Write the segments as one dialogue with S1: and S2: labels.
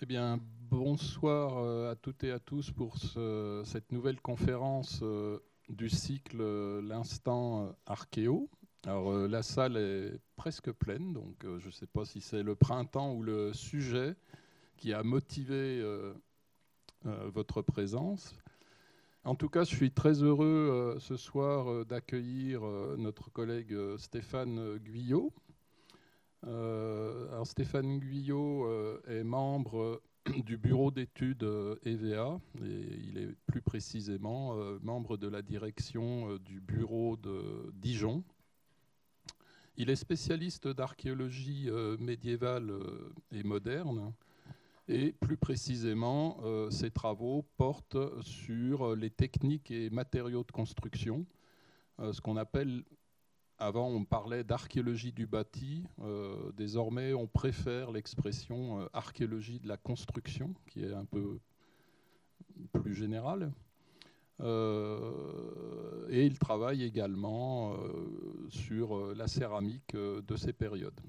S1: Eh bien, bonsoir à toutes et à tous pour cette nouvelle conférence du cycle L'Instant Archéo. Alors, la salle est presque pleine, donc je ne sais pas si c'est le printemps ou le sujet qui a motivé votre présence. En tout cas, je suis très heureux ce soir d'accueillir notre collègue Stéphane Guyot. Alors Stéphane Guyot est membre du bureau d'études EVA et il est plus précisément membre de la direction du bureau de Dijon. Il est spécialiste d'archéologie médiévale et moderne et plus précisément ses travaux portent sur les techniques et matériaux de construction, ce qu'on appelle. Avant, on parlait d'archéologie du bâti. Désormais, on préfère l'expression archéologie de la construction, qui est un peu plus générale. Et il travaille également sur la céramique de ces périodes.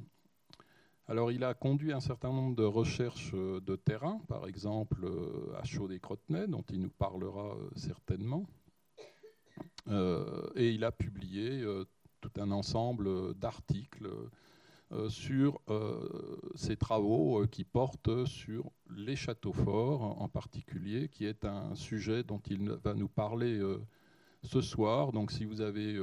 S1: Alors, il a conduit un certain nombre de recherches de terrain, par exemple à Chaudet-Crotenay, dont il nous parlera certainement. Et il a publié tout un ensemble d'articles sur ces travaux qui portent sur les châteaux forts en particulier, qui est un sujet dont il va nous parler ce soir. Donc si vous avez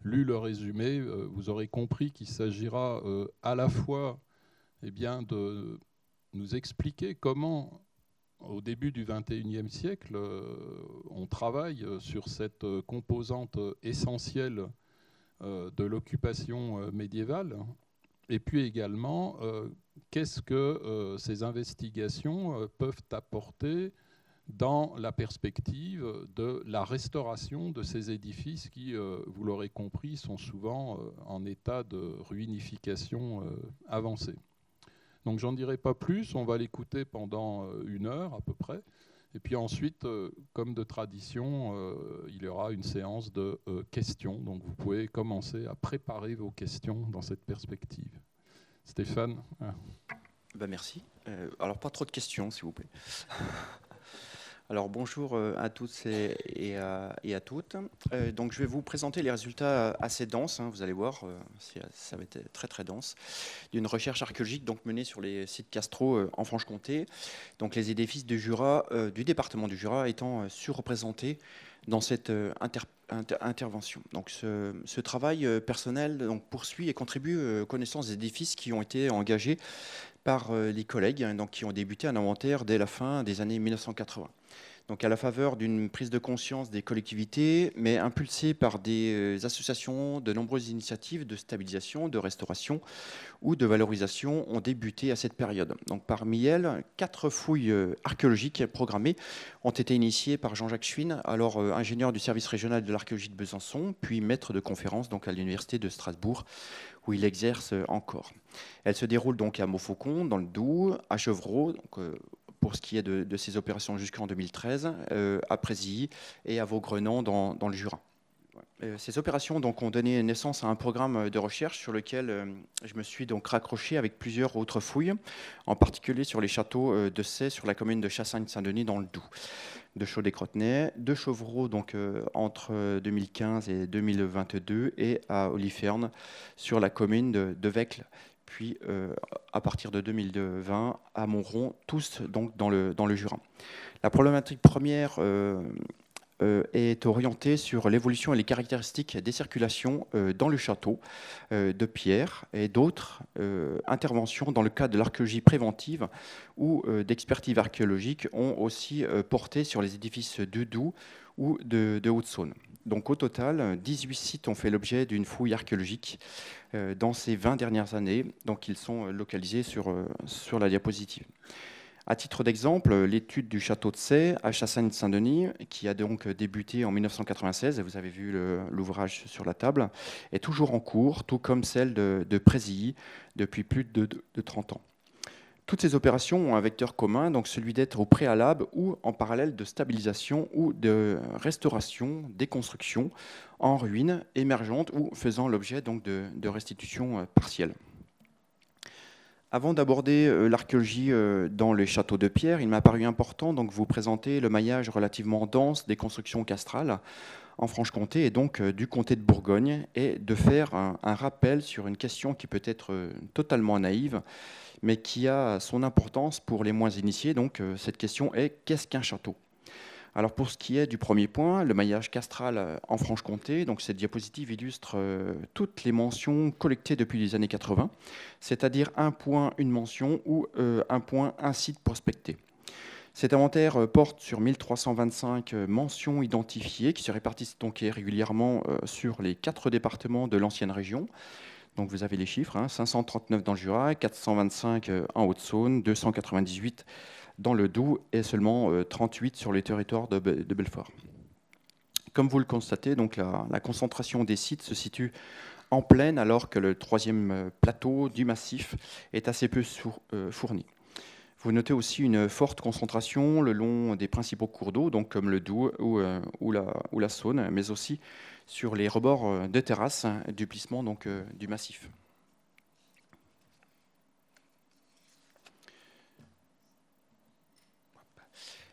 S1: lu le résumé, vous aurez compris qu'il s'agira à la fois de nous expliquer comment, au début du XXIe siècle, on travaille sur cette composante essentielle de l'occupation médiévale, et puis également qu'est-ce que ces investigations peuvent apporter dans la perspective de la restauration de ces édifices qui, vous l'aurez compris, sont souvent en état de ruinification avancée. Donc j'en dirai pas plus, on va l'écouter pendant 1 heure à peu près. Et puis ensuite, comme de tradition, il y aura une séance de questions. Donc vous pouvez commencer à préparer vos questions dans cette perspective. Stéphane.
S2: Merci. Alors pas trop de questions, s'il vous plaît. Alors bonjour à tous et à toutes. Donc je vais vous présenter les résultats assez denses, vous allez voir, ça va être très très dense, d'une recherche archéologique donc menée sur les sites castraux en Franche-Comté. Donc les édifices du Jura, du département du Jura étant surreprésentés dans cette intervention. Donc ce travail personnel donc, poursuit et contribue aux connaissances des édifices qui ont été engagés par les collègues donc, qui ont débuté un inventaire dès la fin des années 1980. Donc à la faveur d'une prise de conscience des collectivités, mais impulsée par des associations, de nombreuses initiatives de stabilisation, de restauration ou de valorisation ont débuté à cette période. Donc parmi elles, 4 fouilles archéologiques programmées ont été initiées par Jean-Jacques Schwinn, alors ingénieur du service régional de l'archéologie de Besançon, puis maître de conférence donc à l'université de Strasbourg, où il exerce encore. Elles se déroulent donc à Montfaucon, dans le Doubs, à Chevreau, donc, pour ce qui est de ces opérations jusqu'en 2013, à Présilly et à Vaugrenant dans le Jura. Ces opérations donc, ont donné naissance à un programme de recherche sur lequel je me suis donc raccroché avec plusieurs autres fouilles, en particulier sur les châteaux de Sey, sur la commune de Chassagne-Saint-Denis dans le Doubs, de Chaudet-Crotenay, de Chevreau donc, entre 2015 et 2022, et à Oliferne sur la commune de Vecles, puis à partir de 2020 à Montrond, tous donc dans le Jura. La problématique première est orientée sur l'évolution et les caractéristiques des circulations dans le château de Pierre et d'autres interventions dans le cadre de l'archéologie préventive ou d'expertise archéologique ont aussi porté sur les édifices de Doubs ou de Haute-Saône. Donc au total, 18 sites ont fait l'objet d'une fouille archéologique dans ces 20 dernières années. Donc ils sont localisés sur la diapositive. À titre d'exemple, l'étude du château de Sey à Chassagne-Saint-Denis, qui a donc débuté en 1996, et vous avez vu l'ouvrage sur la table, est toujours en cours, tout comme celle de Présilly depuis plus de 30 ans. Toutes ces opérations ont un vecteur commun, donc celui d'être au préalable ou en parallèle de stabilisation ou de restauration des constructions en ruine, émergentes ou faisant l'objet donc de restitution partielle. Avant d'aborder l'archéologie dans les châteaux de pierre, il m'a paru important donc vous présenter le maillage relativement dense des constructions castrales en Franche-Comté et donc du comté de Bourgogne, et de faire un rappel sur une question qui peut être totalement naïve, mais qui a son importance pour les moins initiés. Donc cette question est: qu'est-ce qu'un château? Alors pour ce qui est du premier point, le maillage castral en Franche-Comté, donc cette diapositive illustre toutes les mentions collectées depuis les années 80, c'est-à-dire un point, une mention, ou un point, un site prospecté. Cet inventaire porte sur 1325 mentions identifiées qui se répartissent donc régulièrement sur les 4 départements de l'ancienne région. Donc vous avez les chiffres, 539 dans le Jura, 425 en Haute-Saône, 298 dans le Doubs et seulement 38 sur les territoires de Belfort. Comme vous le constatez, donc la concentration des sites se situe en plaine, alors que le 3e plateau du massif est assez peu fourni. Vous notez aussi une forte concentration le long des principaux cours d'eau, donc comme le Doubs ou la Saône, mais aussi sur les rebords de terrasses du plissement donc, du massif.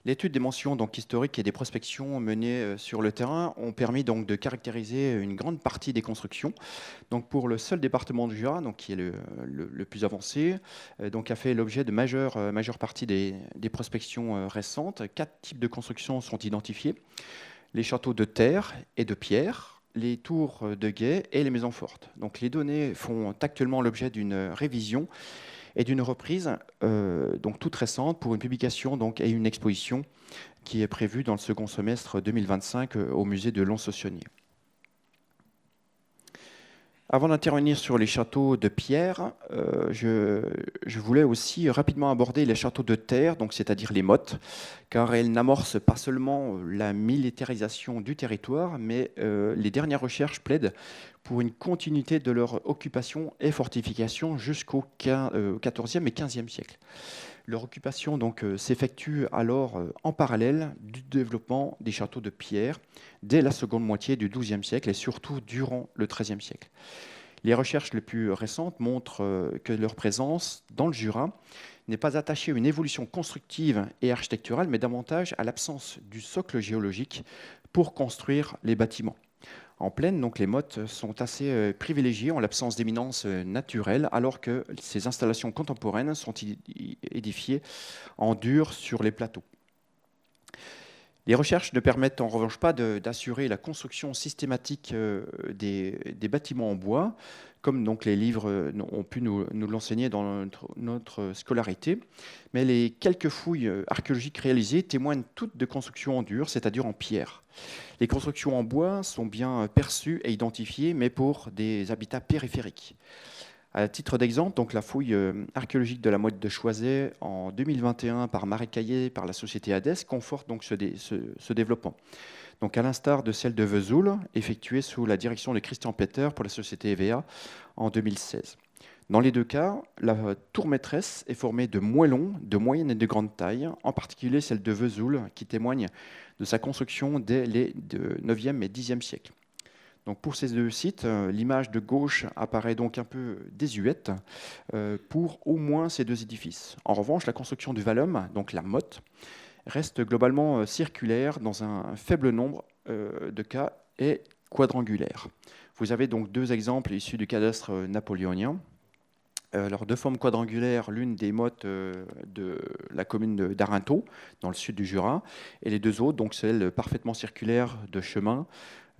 S2: L'étude des mentions donc, historiques et des prospections menées sur le terrain ont permis donc, de caractériser une grande partie des constructions. Donc, pour le seul département du Jura, donc, qui est le plus avancé, donc, a fait l'objet de majeure partie des prospections récentes. 4 types de constructions sont identifiés: les châteaux de terre et de pierre, les tours de guet et les maisons fortes. Donc, les données font actuellement l'objet d'une révision et d'une reprise donc toute récente pour une publication donc, et une exposition qui est prévue dans le second semestre 2025 au musée de Lons-Saunier. Avant d'intervenir sur les châteaux de pierre, je voulais aussi rapidement aborder les châteaux de terre, donc c'est-à-dire les mottes, car elles n'amorcent pas seulement la militarisation du territoire, mais les dernières recherches plaident pour une continuité de leur occupation et fortification jusqu'au XIVe et XVe siècle. Leur occupation donc s'effectue alors en parallèle du développement des châteaux de pierre dès la seconde moitié du XIIe siècle et surtout durant le XIIIe siècle. Les recherches les plus récentes montrent que leur présence dans le Jura n'est pas attachée à une évolution constructive et architecturale, mais davantage à l'absence du socle géologique pour construire les bâtiments. En plaine, donc, les mottes sont assez privilégiées en l'absence d'éminences naturelles, alors que ces installations contemporaines sont édifiées en dur sur les plateaux. Les recherches ne permettent en revanche pas d'assurer la construction systématique des bâtiments en bois, comme donc les livres ont pu nous l'enseigner dans notre scolarité. Mais les quelques fouilles archéologiques réalisées témoignent toutes de constructions en dur, c'est-à-dire en pierre. Les constructions en bois sont bien perçues et identifiées, mais pour des habitats périphériques. À titre d'exemple, donc la fouille archéologique de la motte de Choiset en 2021 par Marie Caillé par la société Hades conforte donc ce développement. Donc à l'instar de celle de Vesoul, effectuée sous la direction de Christian Peter pour la société EVA en 2016. Dans les deux cas, la tour maîtresse est formée de moellons de moyenne et de grande taille, en particulier celle de Vesoul, qui témoigne de sa construction dès les 9e et 10e siècles. Donc pour ces deux sites, l'image de gauche apparaît donc un peu désuète pour au moins ces deux édifices. En revanche, la construction du Vallum, donc la motte, reste globalement circulaire dans un faible nombre de cas et quadrangulaire. Vous avez donc deux exemples issus du cadastre napoléonien. Alors, de forme quadrangulaire, l'une des mottes de la commune d'Arinthod, dans le sud du Jura, et les deux autres, donc celle parfaitement circulaire de Chemin,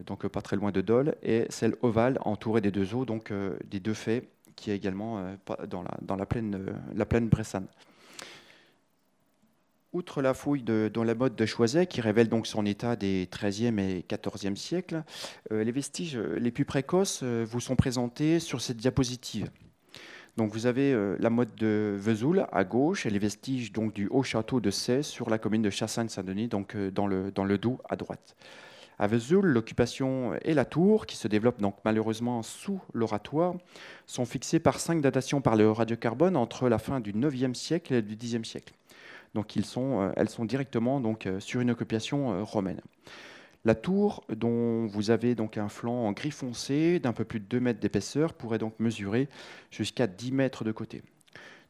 S2: donc pas très loin de Dole, et celle ovale entourée des deux eaux, donc des deux faits, qui est également dans la plaine bressane. Outre la fouille dans la motte de Choiset, qui révèle donc son état des XIIIe et XIVe siècles, les vestiges les plus précoces vous sont présentés sur cette diapositive. Donc vous avez la motte de Vesoul à gauche et les vestiges donc, du haut château de Sey sur la commune de Chassagne-Saint-Denis, donc dans le Doubs à droite. À Vesoul, l'occupation et la tour, qui se développent donc malheureusement sous l'oratoire, sont fixées par 5 datations par le radiocarbone entre la fin du IXe siècle et du Xe siècle. Donc elles sont directement donc, sur une occupation romaine. La tour, dont vous avez donc un flanc en gris foncé d'un peu plus de 2 mètres d'épaisseur, pourrait donc mesurer jusqu'à 10 mètres de côté.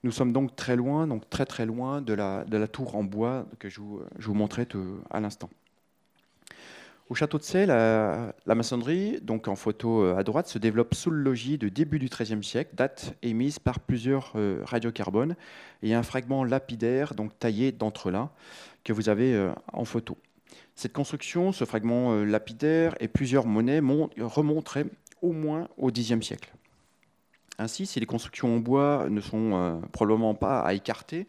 S2: Nous sommes donc très loin, donc très très loin de la tour en bois que je vous montrais à l'instant. Au château de Sey, la maçonnerie, donc en photo à droite, se développe sous le logis de début du XIIIe siècle, date émise par plusieurs radiocarbones, et un fragment lapidaire donc taillé d'entrelacs que vous avez en photo. Cette construction, ce fragment lapidaire et plusieurs monnaies remonteraient au moins au Xe siècle. Ainsi, si les constructions en bois ne sont probablement pas à écarter,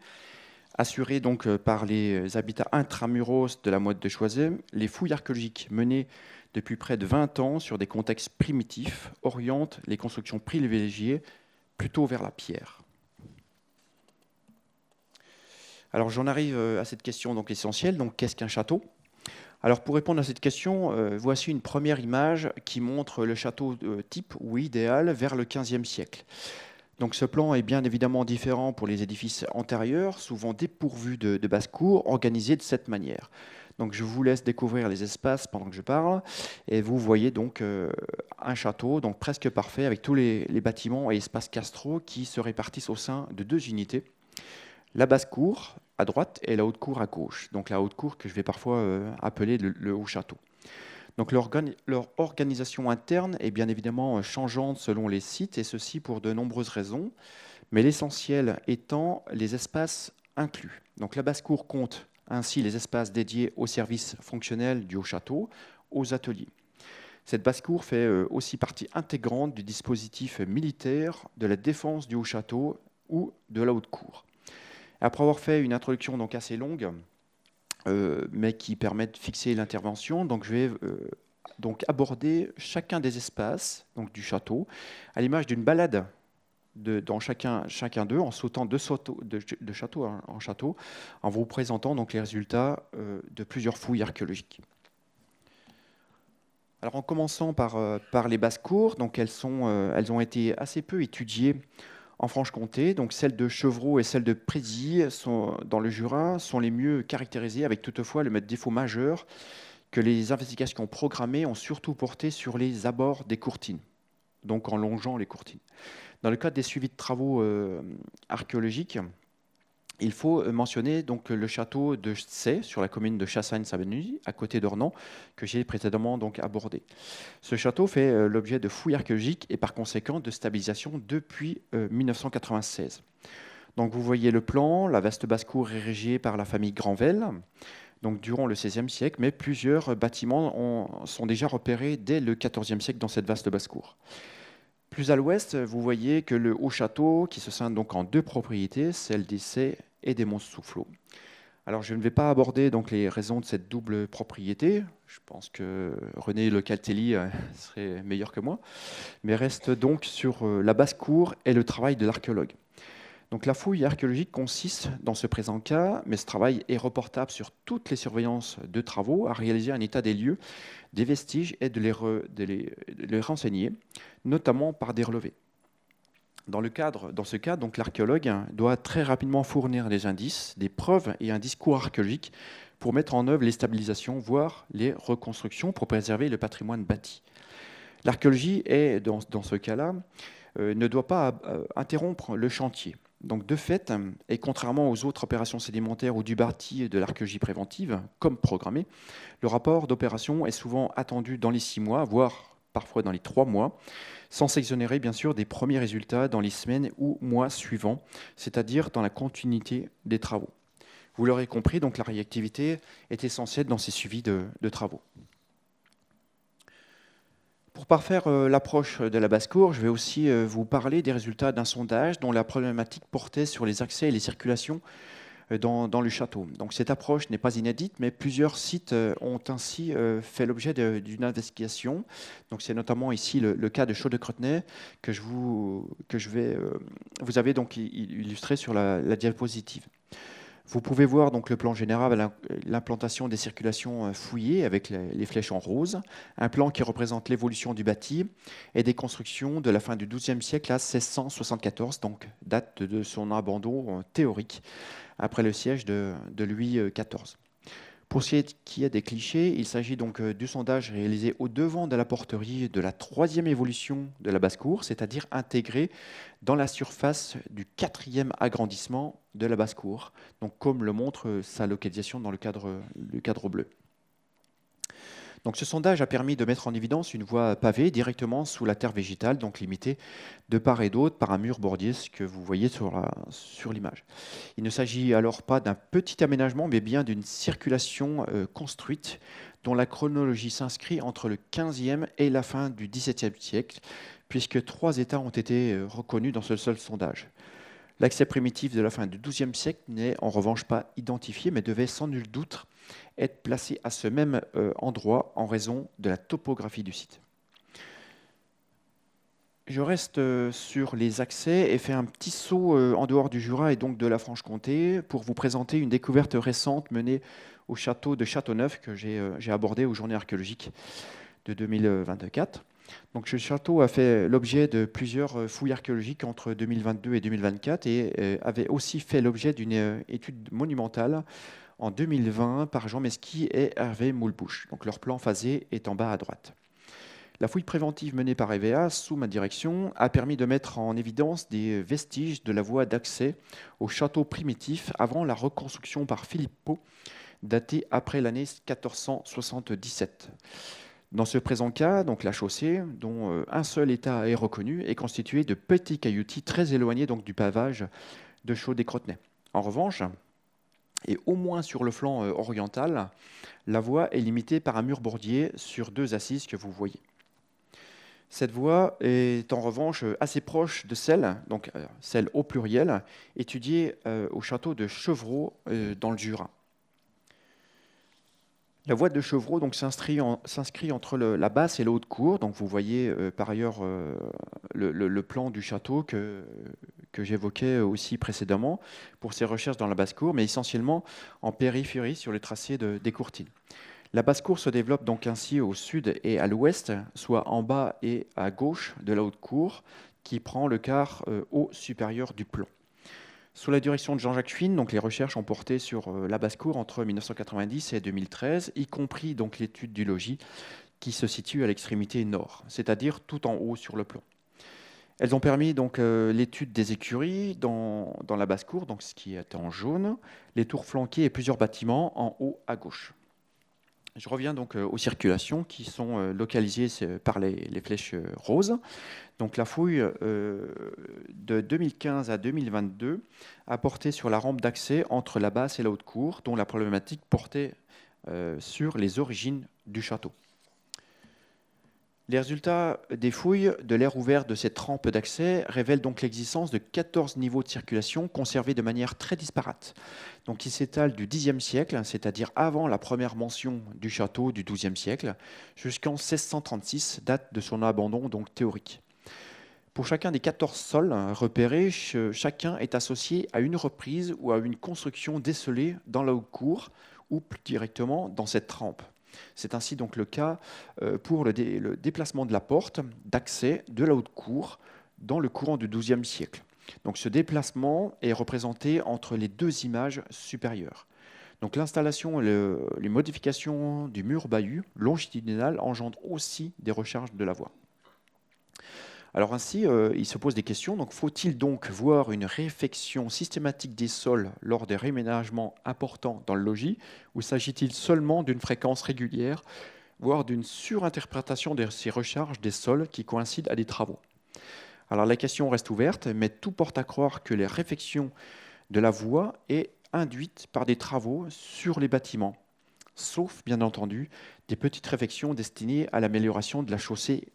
S2: assurées donc par les habitats intramuros de la motte de Choiset, les fouilles archéologiques menées depuis près de 20 ans sur des contextes primitifs orientent les constructions privilégiées plutôt vers la pierre. Alors j'en arrive à cette question donc essentielle, donc qu'est-ce qu'un château ? Alors pour répondre à cette question, voici une première image qui montre le château type ou idéal vers le XVe siècle. Donc ce plan est bien évidemment différent pour les édifices antérieurs, souvent dépourvus de basse-cour, organisés de cette manière. Donc je vous laisse découvrir les espaces pendant que je parle, et vous voyez donc un château donc presque parfait avec tous les bâtiments et espaces castraux qui se répartissent au sein de 2 unités. La basse-cour à droite et la haute-cour à gauche. Donc la haute-cour que je vais parfois appeler le haut-château. Donc leur organisation interne est bien évidemment changeante selon les sites, et ceci pour de nombreuses raisons, mais l'essentiel étant les espaces inclus. Donc la basse-cour compte ainsi les espaces dédiés aux services fonctionnels du haut-château, aux ateliers. Cette basse-cour fait aussi partie intégrante du dispositif militaire de la défense du haut-château ou de la haute-cour. Après avoir fait une introduction donc assez longue, mais qui permet de fixer l'intervention, donc je vais donc aborder chacun des espaces donc du château, à l'image d'une balade dans chacun d'eux, en sautant de château en château, en vous présentant donc les résultats de plusieurs fouilles archéologiques. Alors en commençant par les basses-cours, donc elles ont été assez peu étudiées en Franche-Comté, donc celles de Chevreau et celles de Prézy dans le Jura sont les mieux caractérisées, avec toutefois le défaut majeur que les investigations programmées ont surtout porté sur les abords des courtines, donc en longeant les courtines. Dans le cadre des suivis de travaux archéologiques, il faut mentionner donc le château de Sey, sur la commune de Chassagne-Savenay, à côté d'Ornans, que j'ai précédemment donc abordé. Ce château fait l'objet de fouilles archéologiques et par conséquent de stabilisation depuis 1996. Donc vous voyez le plan, la vaste basse-cour érigée par la famille Granvelle, donc durant le XVIe siècle, mais plusieurs bâtiments sont déjà repérés dès le XIVe siècle dans cette vaste basse-cour. Plus à l'ouest, vous voyez que le haut château, qui se scinde donc en 2 propriétés, celle des Sey et des Monts-Soufflot. Alors je ne vais pas aborder donc les raisons de cette double propriété. Je pense que René Lecaltelli serait meilleur que moi, mais reste donc sur la basse-cour et le travail de l'archéologue. Donc la fouille archéologique consiste dans ce présent cas, mais ce travail est reportable sur toutes les surveillances de travaux, à réaliser un état des lieux, des vestiges et de les renseigner, notamment par des relevés. Dans ce cas, donc l'archéologue doit très rapidement fournir des indices, des preuves et un discours archéologique pour mettre en œuvre les stabilisations, voire les reconstructions pour préserver le patrimoine bâti. L'archéologie est, dans ce cas-là, ne doit pas interrompre le chantier. Donc de fait, et contrairement aux autres opérations sédimentaires ou du bâti et de l'archéologie préventive, comme programmé, le rapport d'opération est souvent attendu dans les 6 mois, voire parfois dans les 3 mois, sans s'exonérer bien sûr des premiers résultats dans les semaines ou mois suivants, c'est-à-dire dans la continuité des travaux. Vous l'aurez compris, donc la réactivité est essentielle dans ces suivis de travaux. Pour parfaire l'approche de la basse-cour, je vais aussi vous parler des résultats d'un sondage dont la problématique portait sur les accès et les circulations dans le château. Donc cette approche n'est pas inédite, mais plusieurs sites ont ainsi fait l'objet d'une investigation. Donc c'est notamment ici le cas de Chaux-de-Cretenay que vous avez donc illustré sur la diapositive. Vous pouvez voir donc le plan général, l'implantation des circulations fouillées avec les flèches en rose, un plan qui représente l'évolution du bâti et des constructions de la fin du XIIe siècle à 1674, donc date de son abandon théorique après le siège de Louis XIV. Pour ce qui est des clichés, il s'agit donc du sondage réalisé au devant de la porterie de la 3e évolution de la basse-cour, c'est-à-dire intégré dans la surface du 4e agrandissement de la basse-cour, donc comme le montre sa localisation dans le cadre bleu. Donc ce sondage a permis de mettre en évidence une voie pavée directement sous la terre végétale, donc limitée de part et d'autre par un mur bordier, ce que vous voyez sur l'image. Il ne s'agit alors pas d'un petit aménagement, mais bien d'une circulation construite dont la chronologie s'inscrit entre le 15e et la fin du XVIIe siècle, puisque 3 États ont été reconnus dans ce seul sondage. L'accès primitif de la fin du XIIe siècle n'est en revanche pas identifié, mais devait sans nul doute être placé à ce même endroit en raison de la topographie du site. Je reste sur les accès et fais un petit saut en dehors du Jura et donc de la Franche-Comté pour vous présenter une découverte récente menée au château de Châteauneuf que j'ai abordé aux Journées archéologiques de 2024. Donc, ce château a fait l'objet de plusieurs fouilles archéologiques entre 2022 et 2024 et avait aussi fait l'objet d'une étude monumentale en 2020 par Jean Mesqui et Hervé Moulbouche. Donc, leur plan phasé est en bas à droite. La fouille préventive menée par EVA, sous ma direction, a permis de mettre en évidence des vestiges de la voie d'accès au château primitif avant la reconstruction par Philippe Pau, datée après l'année 1477. Dans ce présent cas, donc la chaussée, dont un seul état est reconnu, est constituée de petits cailloutis très éloignés donc, du pavage de Chaudet-Crotenay. En revanche, et au moins sur le flanc oriental, la voie est limitée par un mur bordier sur 2 assises que vous voyez. Cette voie est en revanche assez proche de celle au pluriel, étudiée au château de Chevreau dans le Jura. La voie de Chevreau s'inscrit entre la basse et la haute cour. Donc vous voyez par ailleurs le plan du château que j'évoquais aussi précédemment pour ses recherches dans la basse cour, mais essentiellement en périphérie sur le tracé des courtines. La basse cour se développe donc ainsi au sud et à l'ouest, soit en bas et à gauche de la haute cour, qui prend le quart haut supérieur du plan. Sous la direction de Jean-Jacques Fine, donc les recherches ont porté sur la basse-cour entre 1990 et 2013, y compris donc l'étude du logis qui se situe à l'extrémité nord, c'est-à-dire tout en haut sur le plan. Elles ont permis donc l'étude des écuries dans la basse-cour, donc ce qui est en jaune, les tours flanquées et plusieurs bâtiments en haut à gauche. Je reviens donc aux circulations qui sont localisées par les flèches roses. Donc la fouille de 2015 à 2022 a porté sur la rampe d'accès entre la basse et la haute cour, dont la problématique portait sur les origines du château. Les résultats des fouilles de l'aire ouvert de cette rampe d'accès révèlent donc l'existence de 14 niveaux de circulation conservés de manière très disparate, donc qui s'étalent du Xe siècle, c'est-à-dire avant la première mention du château du XIIe siècle, jusqu'en 1636, date de son abandon donc théorique. Pour chacun des 14 sols repérés, chacun est associé à une reprise ou à une construction décelée dans la haute cour ou plus directement dans cette rampe. C'est ainsi donc le cas pour le déplacement de la porte d'accès de la haute cour dans le courant du XIIe siècle. Donc ce déplacement est représenté entre les 2 images supérieures. Donc l'installation et les modifications du mur bahut longitudinal engendrent aussi des recharges de la voie. Alors ainsi, il se pose des questions. Donc, faut-il donc voir une réfection systématique des sols lors des réménagements importants dans le logis, ou s'agit-il seulement d'une fréquence régulière, voire d'une surinterprétation de ces recharges des sols qui coïncident à des travaux? Alors la question reste ouverte, mais tout porte à croire que les réfections de la voie est induite par des travaux sur les bâtiments, sauf bien entendu des petites réfections destinées à l'amélioration de la chaussée,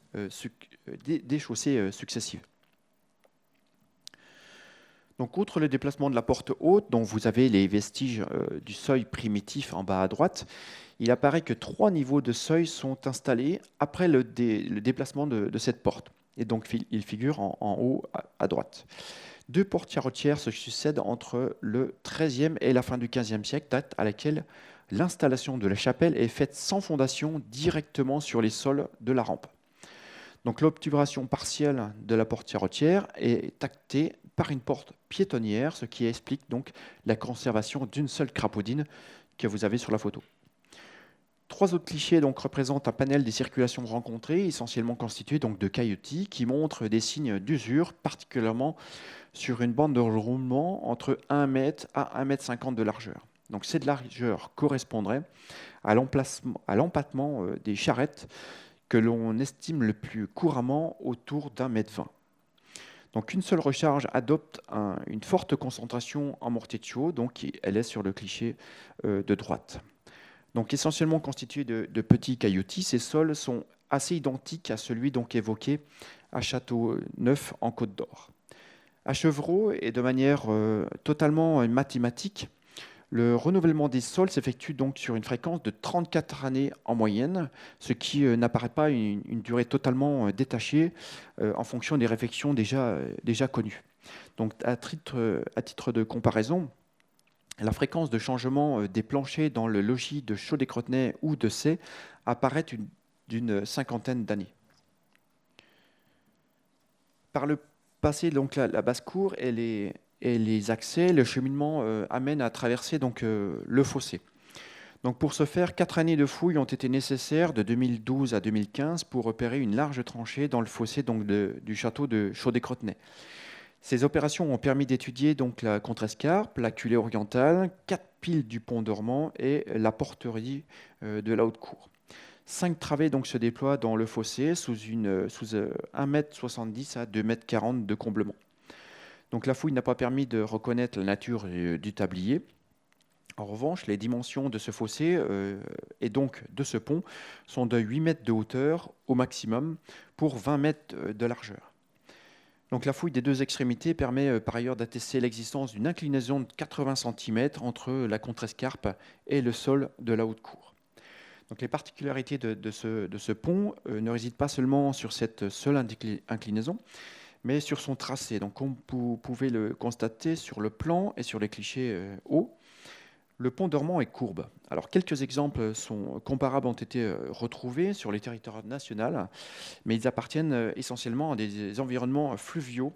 S2: des chaussées successives. Donc, outre le déplacement de la porte haute, dont vous avez les vestiges du seuil primitif en bas à droite, il apparaît que 3 niveaux de seuil sont installés après le déplacement de cette porte. Et donc, il figure en haut à droite. 2 portes charretières se succèdent entre le XIIIe et la fin du XVe siècle, date à laquelle l'installation de la chapelle est faite sans fondation directement sur les sols de la rampe. Donc l'obturation partielle de la porte charretière est actée par une porte piétonnière, ce qui explique donc la conservation d'une seule crapaudine que vous avez sur la photo. 3 autres clichés donc, représentent un panel des circulations rencontrées, essentiellement constitué donc, de caillotis, qui montrent des signes d'usure, particulièrement sur une bande de roulement entre 1 mètre à 1,50 m de largeur. Donc cette largeur correspondrait à l'empattement des charrettes que l'on estime le plus couramment autour d'1,20 m. Donc une seule recharge adopte une forte concentration en mortier de chaux, donc elle est sur le cliché de droite. Donc essentiellement constitué de petits caillotis, ces sols sont assez identiques à celui donc évoqué à Châteauneuf en Côte d'Or. À Chevreau, et de manière totalement mathématique, le renouvellement des sols s'effectue donc sur une fréquence de 34 années en moyenne, ce qui n'apparaît pas une durée totalement détachée en fonction des réflexions déjà connues. Donc à titre de comparaison, la fréquence de changement des planchers dans le logis de Chaudet-Crotenay ou de Sey apparaît d'une cinquantaine d'années. Par le passé, donc la basse-cour et les accès, le cheminement amène à traverser donc, le fossé. Donc pour ce faire, 4 années de fouilles ont été nécessaires de 2012 à 2015 pour repérer une large tranchée dans le fossé donc, du château de Chaudet-Crotenay. Ces opérations ont permis d'étudier donc la contrescarpe, la culée orientale, 4 piles du pont dormant et la porterie de la haute cour. 5 travées donc se déploient dans le fossé sous 1,70 m à 2,40 m de comblement. Donc la fouille n'a pas permis de reconnaître la nature du tablier. En revanche, les dimensions de ce fossé et donc de ce pont sont de 8 mètres de hauteur au maximum pour 20 mètres de largeur. Donc la fouille des 2 extrémités permet par ailleurs d'attester l'existence d'une inclinaison de 80 cm entre la contrescarpe et le sol de la haute cour. Donc les particularités de ce pont ne résident pas seulement sur cette seule inclinaison, mais sur son tracé. Donc comme vous pouvez le constater sur le plan et sur les clichés hauts, le pont dormant est courbe. Alors quelques exemples comparables ont été retrouvés sur les territoires nationaux, mais ils appartiennent essentiellement à des environnements fluviaux,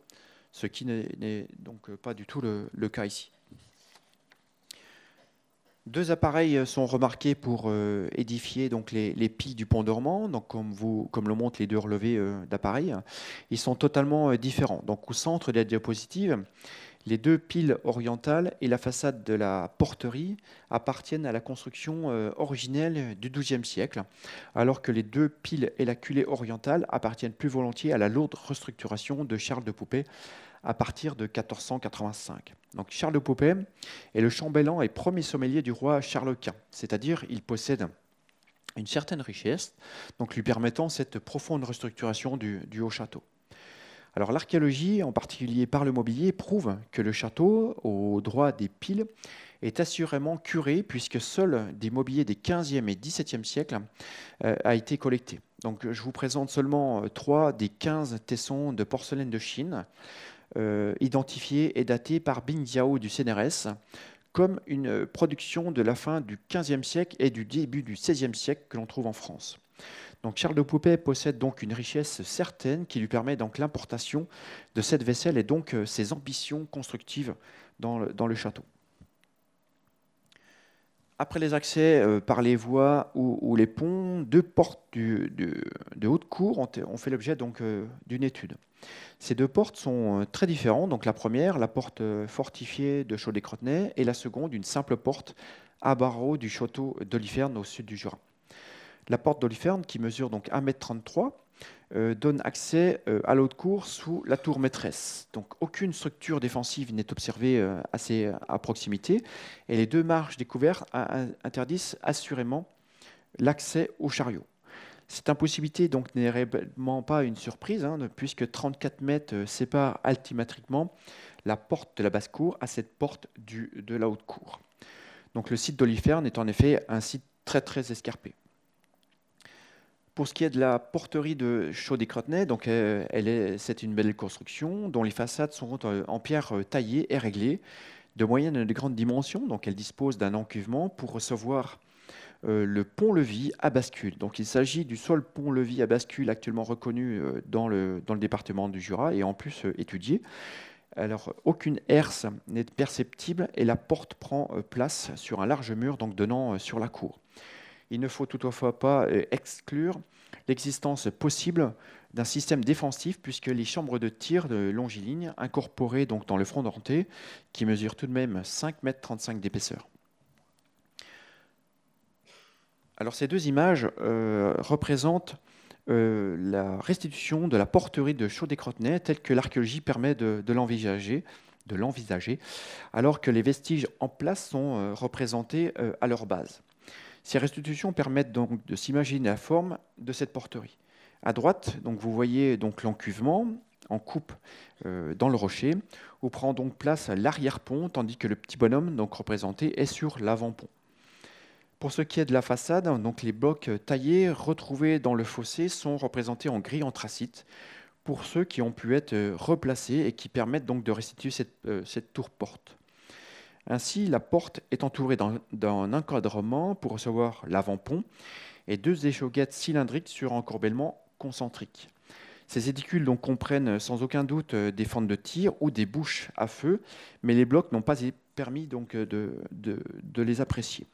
S2: ce qui n'est donc pas du tout le cas ici. 2 appareils sont remarqués pour édifier donc les piles du pont dormant, donc comme le montrent les 2 relevés d'appareils. Ils sont totalement différents. Donc au centre de la diapositive, les 2 piles orientales et la façade de la porterie appartiennent à la construction originelle du XIIe siècle, alors que les 2 piles et la culée orientale appartiennent plus volontiers à la lourde restructuration de Charles de Poupée à partir de 1485. Donc Charles de Poupée est le chambellan et premier sommelier du roi Charles Quint, c'est-à-dire il possède une certaine richesse, donc lui permettant cette profonde restructuration du haut château. Alors l'archéologie, en particulier par le mobilier, prouve que le château, au droit des piles, est assurément curé puisque seuls des mobiliers des 15e et 17e siècles a été collecté. Donc je vous présente seulement 3 des 15 tessons de porcelaine de Chine identifiés et datés par Bing Jiao du CNRS comme une production de la fin du 15e siècle et du début du 16e siècle que l'on trouve en France. Donc Charles de Poupée possède donc une richesse certaine qui lui permet donc l'importation de cette vaisselle et donc ses ambitions constructives dans le château. Après les accès par les voies ou les ponts, 2 portes de haute cour ont fait l'objet donc d'une étude. Ces 2 portes sont très différentes. Donc la première, la porte fortifiée de Chaudet-Crotenay, et la seconde, une simple porte à barreaux du château d'Oliferne au sud du Jura. La porte d'Oliferne, qui mesure donc 1,33 m, donne accès à la haute cour sous la tour maîtresse. Donc aucune structure défensive n'est observée à proximité, et les 2 marches découvertes interdisent assurément l'accès au chariot. Cette impossibilité donc n'est réellement pas une surprise, puisque 34 mètres séparent altimétriquement la porte de la basse-cour à cette porte de la haute cour. Donc le site d'Oliferne est en effet un site très très escarpé. Pour ce qui est de la porterie de Chaudet-Crotenay, donc c'est une belle construction dont les façades sont en pierre taillée et réglée, de moyenne et de grande dimension. Donc elle dispose d'un encuvement pour recevoir le pont-levis à bascule. Donc il s'agit du seul pont-levis à bascule actuellement reconnu dans le département du Jura et en plus étudié. Alors aucune herse n'est perceptible et la porte prend place sur un large mur donc donnant sur la cour. Il ne faut toutefois pas exclure l'existence possible d'un système défensif puisque les chambres de tir de longiligne incorporées donc dans le front denté qui mesure tout de même 5,35 m d'épaisseur. Alors ces deux images représentent la restitution de la porterie de Chaudet-Crotenay telle que l'archéologie permet de l'envisager, alors que les vestiges en place sont représentés à leur base. Ces restitutions permettent donc de s'imaginer la forme de cette porterie. À droite, donc, vous voyez donc l'encuvement en coupe dans le rocher, où prend donc place l'arrière-pont, tandis que le petit bonhomme donc représenté est sur l'avant-pont. Pour ce qui est de la façade, donc les blocs taillés retrouvés dans le fossé sont représentés en gris anthracite pour ceux qui ont pu être replacés et qui permettent donc de restituer cette tour-porte. Ainsi, la porte est entourée d'un encadrement pour recevoir l'avant-pont et deux échauguettes cylindriques sur encorbellement concentrique. Ces édicules donc comprennent sans aucun doute des fentes de tir ou des bouches à feu, mais les blocs n'ont pas permis donc de les apprécier.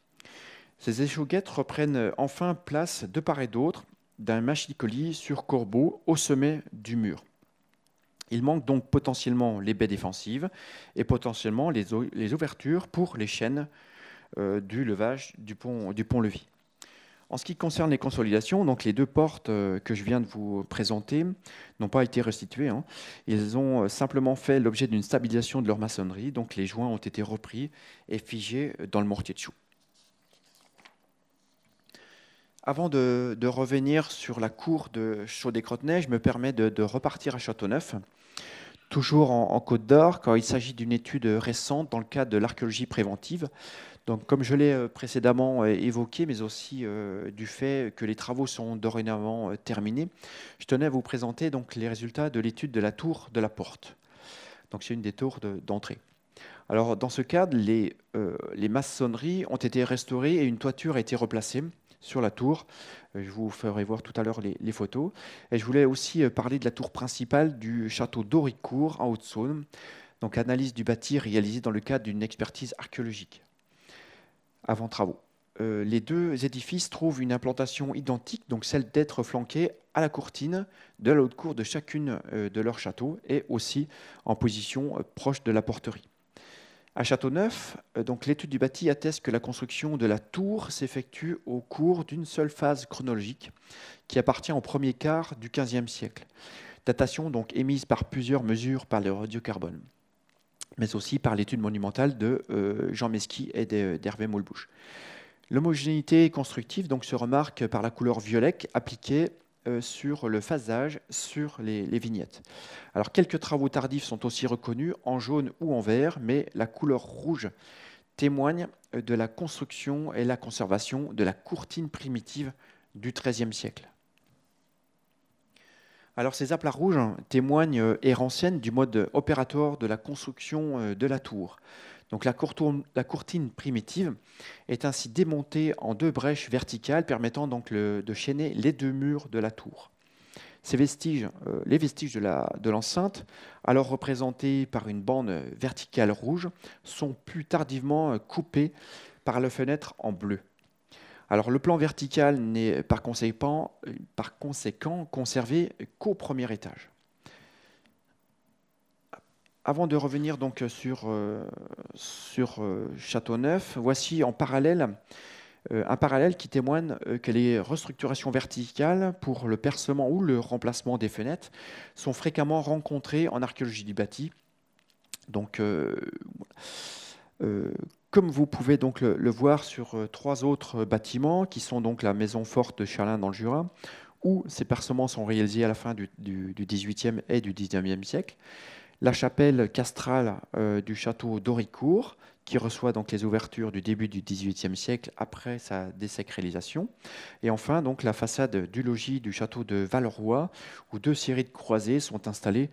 S2: Ces échauguettes reprennent enfin place de part et d'autre d'un machicoli sur corbeau au sommet du mur. Il manque donc potentiellement les baies défensives et potentiellement les ouvertures pour les chaînes du levage du pont-levis. En ce qui concerne les consolidations, donc les deux portes que je viens de vous présenter n'ont pas été restituées. Ils ont simplement fait l'objet d'une stabilisation de leur maçonnerie, donc les joints ont été repris et figés dans le mortier de chaux. Avant de revenir sur la cour de Chaudet-Crotenay, je me permets de repartir à Châteauneuf, toujours en Côte d'Or, quand il s'agit d'une étude récente dans le cadre de l'archéologie préventive. Donc, comme je l'ai précédemment évoqué, mais aussi du fait que les travaux sont dorénavant terminés, je tenais à vous présenter donc les résultats de l'étude de la tour de la porte. Donc, c'est une des tours d'entrée. Alors, dans ce cadre, les maçonneries ont été restaurées et une toiture a été replacée sur la tour. Je vous ferai voir tout à l'heure les photos. Et je voulais aussi parler de la tour principale du château d'Auricourt en Haute-Saône. Donc, analyse du bâti réalisée dans le cadre d'une expertise archéologique avant travaux. Les deux édifices trouvent une implantation identique, donc celle d'être flanqués à la courtine de la haute cour de chacune de leurs châteaux et aussi en position proche de la porterie. À Châteauneuf, donc l'étude du bâti atteste que la construction de la tour s'effectue au cours d'une seule phase chronologique qui appartient au premier quart du XVe siècle. Datation donc émise par plusieurs mesures par le radiocarbone, mais aussi par l'étude monumentale de Jean Mesqui et d'Hervé Moulbouche. L'homogénéité constructive donc, se remarque par la couleur violet appliquée sur le phasage, sur les vignettes. Alors, quelques travaux tardifs sont aussi reconnus en jaune ou en vert, mais la couleur rouge témoigne de la construction et la conservation de la courtine primitive du XIIIe siècle. Alors, ces aplats rouges témoignent et renseignent du mode opératoire de la construction de la tour. Donc, la courtine primitive est ainsi démontée en deux brèches verticales permettant donc de chaîner les deux murs de la tour. Ces vestiges, les vestiges de l'enceinte, alors représentés par une bande verticale rouge, sont plus tardivement coupés par la fenêtre en bleu. Alors, le plan vertical n'est par conséquent conservé qu'au premier étage. Avant de revenir donc sur Châteauneuf, voici un parallèle qui témoigne que les restructurations verticales pour le percement ou le remplacement des fenêtres sont fréquemment rencontrées en archéologie du bâti. Donc, comme vous pouvez donc le voir sur trois autres bâtiments, qui sont donc la maison forte de Chalain dans le Jura, où ces percements sont réalisés à la fin du XVIIIe et du XIXe siècle, la chapelle castrale du château d'Auricourt, qui reçoit donc les ouvertures du début du XVIIIe siècle après sa désacralisation. Et enfin, donc, la façade du logis du château de Valleroy, où deux séries de croisées sont installées,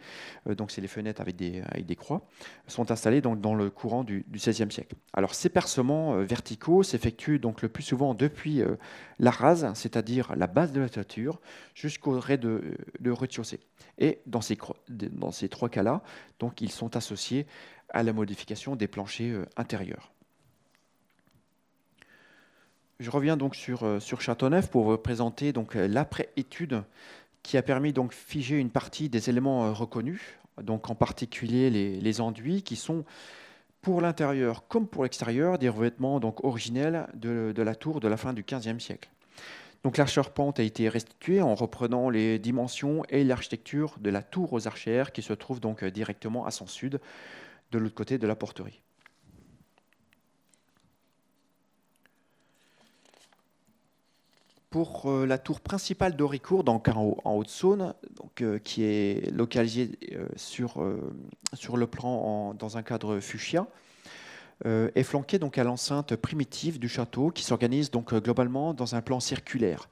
S2: donc c'est les fenêtres avec des croix, sont installées donc, dans le courant du XVIe siècle. Alors, ces percements verticaux s'effectuent donc le plus souvent depuis la rase, c'est-à-dire la base de la toiture, jusqu'au rez-de-chaussée. Et dans ces trois cas-là, donc, ils sont associés à la modification des planchers intérieurs. Je reviens donc sur Châteauneuf pour vous présenter donc l'après-étude qui a permis donc figer une partie des éléments reconnus, donc en particulier les enduits qui sont pour l'intérieur comme pour l'extérieur des revêtements donc originels de la tour de la fin du XVe siècle. Donc la charpente a été restituée en reprenant les dimensions et l'architecture de la tour aux archères qui se trouve donc directement à son sud, de l'autre côté de la porterie. Pour la tour principale d'Auricourt, donc en Haute-Saône, qui est localisée sur le plan dans un cadre fuchsia, est flanquée donc à l'enceinte primitive du château qui s'organise donc globalement dans un plan circulaire.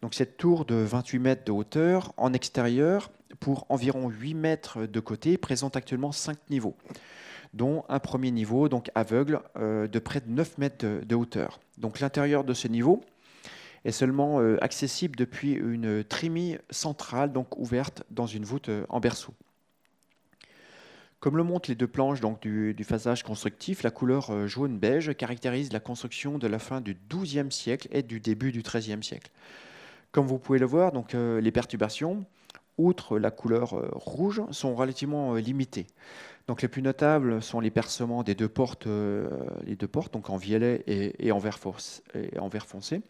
S2: Donc cette tour de 28 mètres de hauteur en extérieur pour environ 8 mètres de côté présente actuellement 5 niveaux, dont un premier niveau donc aveugle de près de 9 mètres de hauteur. Donc l'intérieur de ce niveau est seulement accessible depuis une trémie centrale donc ouverte dans une voûte en berceau. Comme le montrent les deux planches donc, du phasage constructif, la couleur jaune-beige caractérise la construction de la fin du XIIe siècle et du début du XIIIe siècle. Comme vous pouvez le voir, donc, les perturbations, outre la couleur rouge, sont relativement limitées. Donc, les plus notables sont les percements des deux portes donc en violet et en vert foncé,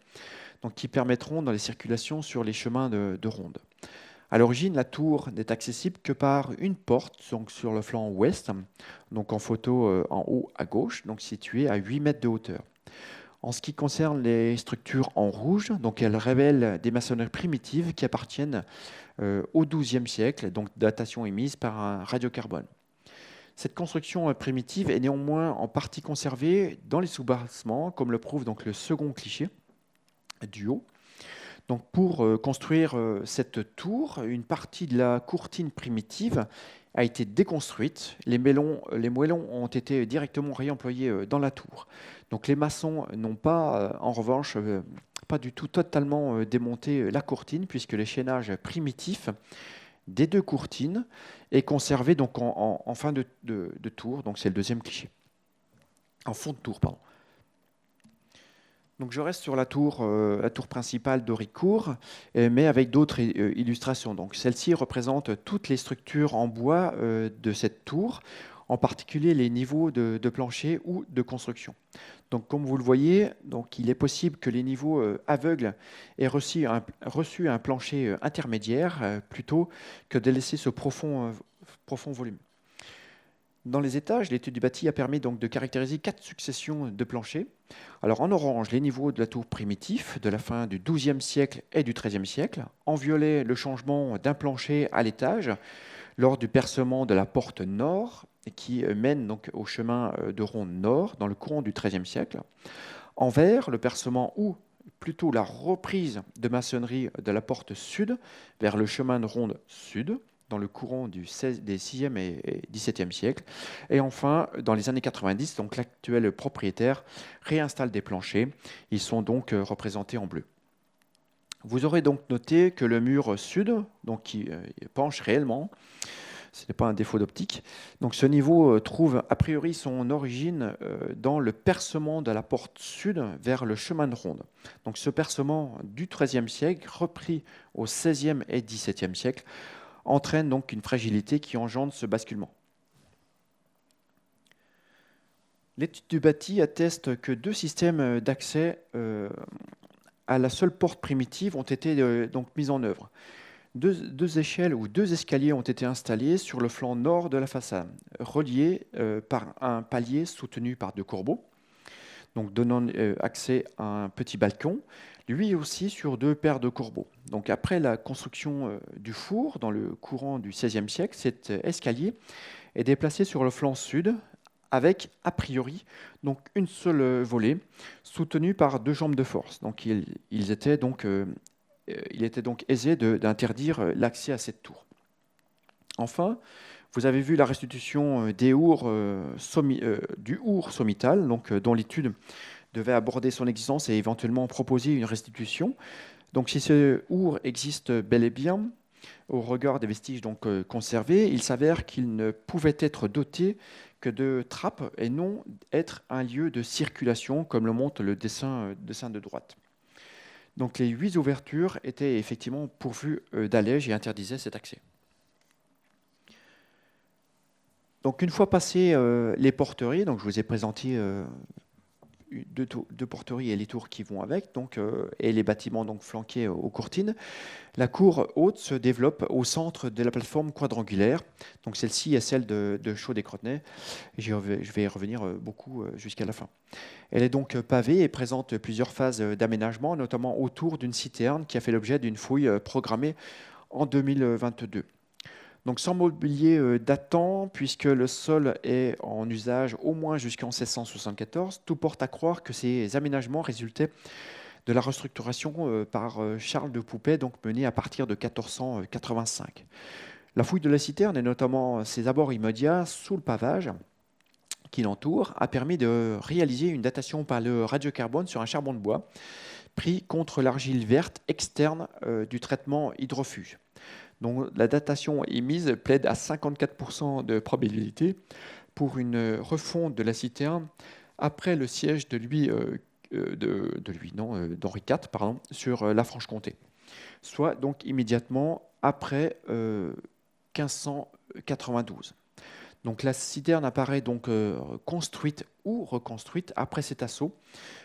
S2: donc, qui permettront dans les circulations sur les chemins de ronde. À l'origine, la tour n'est accessible que par une porte donc sur le flanc ouest, donc en photo en haut à gauche, donc située à 8 mètres de hauteur. En ce qui concerne les structures en rouge, donc elles révèlent des maçonneries primitives qui appartiennent au XIIe siècle, donc datation émise par un radiocarbone. Cette construction primitive est néanmoins en partie conservée dans les soubassements, comme le prouve donc le second cliché du haut. Donc pour construire cette tour, une partie de la courtine primitive a été déconstruite. Les moellons ont été directement réemployés dans la tour. Donc les maçons n'ont pas, en revanche, pas du tout totalement démonté la courtine, puisque le chaînage primitif des deux courtines est conservé donc en fin de tour. Donc c'est le deuxième cliché. En fond de tour, pardon. Donc je reste sur la tour principale d'Auricourt, mais avec d'autres illustrations. Donc celle-ci représente toutes les structures en bois de cette tour, en particulier les niveaux de plancher ou de construction. Donc comme vous le voyez, donc, il est possible que les niveaux aveugles aient reçu un plancher intermédiaire plutôt que de laisser ce profond volume. Dans les étages, l'étude du bâti a permis donc de caractériser 4 successions de planchers. Alors en orange, les niveaux de la tour primitif de la fin du XIIe siècle et du XIIIe siècle. En violet, le changement d'un plancher à l'étage lors du percement de la porte nord qui mène donc au chemin de ronde nord dans le courant du XIIIe siècle. En vert, le percement ou plutôt la reprise de maçonnerie de la porte sud vers le chemin de ronde sud dans le courant des 6e et 17e siècles. Et enfin, dans les années 90, donc l'actuel propriétaire réinstalle des planchers. Ils sont donc représentés en bleu. Vous aurez donc noté que le mur sud, donc qui penche réellement, ce n'est pas un défaut d'optique. Donc ce niveau trouve a priori son origine dans le percement de la porte sud vers le chemin de ronde. Donc ce percement du XIIIe siècle, repris au XVIe et XVIIe siècle, entraîne donc une fragilité qui engendre ce basculement. L'étude du bâti atteste que 2 systèmes d'accès à la seule porte primitive ont été donc mis en œuvre. Deux échelles ou 2 escaliers ont été installés sur le flanc nord de la façade, reliés par un palier soutenu par 2 courbeaux, donc donnant accès à un petit balcon, lui aussi sur 2 paires de courbeaux. Donc après la construction du four dans le courant du XVIe siècle, cet escalier est déplacé sur le flanc sud avec, a priori, donc une seule volée soutenue par 2 jambes de force. Donc il était donc aisé d'interdire l'accès à cette tour. Enfin, vous avez vu la restitution du our sommital, donc, dont l'étude devait aborder son existence et éventuellement proposer une restitution. Donc si ce our existe bel et bien, Au regard des vestiges donc, conservés, il s'avère qu'il ne pouvait être doté que de trappes et non être un lieu de circulation, comme le montre le dessin de droite. Donc les 8 ouvertures étaient effectivement pourvues d'allèges et interdisaient cet accès. Donc une fois passées les porteries, donc je vous ai présenté deux porteries et les tours qui vont avec, donc, et les bâtiments donc flanqués aux courtines. La cour haute se développe au centre de la plateforme quadrangulaire. Donc celle-ci est celle de Chaudet-Crotenay. Je vais y revenir beaucoup jusqu'à la fin. Elle est donc pavée et présente plusieurs phases d'aménagement, notamment autour d'une citerne qui a fait l'objet d'une fouille programmée en 2022. Donc sans mobilier datant, puisque le sol est en usage au moins jusqu'en 1674, tout porte à croire que ces aménagements résultaient de la restructuration par Charles de Poupet, donc menée à partir de 1485. La fouille de la citerne, et notamment ses abords immédiats sous le pavage qui l'entoure, a permis de réaliser une datation par le radiocarbone sur un charbon de bois pris contre l'argile verte externe du traitement hydrofuge. Donc, la datation émise plaide à 54% de probabilité pour une refonte de la citerne après le siège d'Henri IV sur la Franche-Comté, soit donc immédiatement après 1592. Donc la citerne apparaît donc construite ou reconstruite après cet assaut,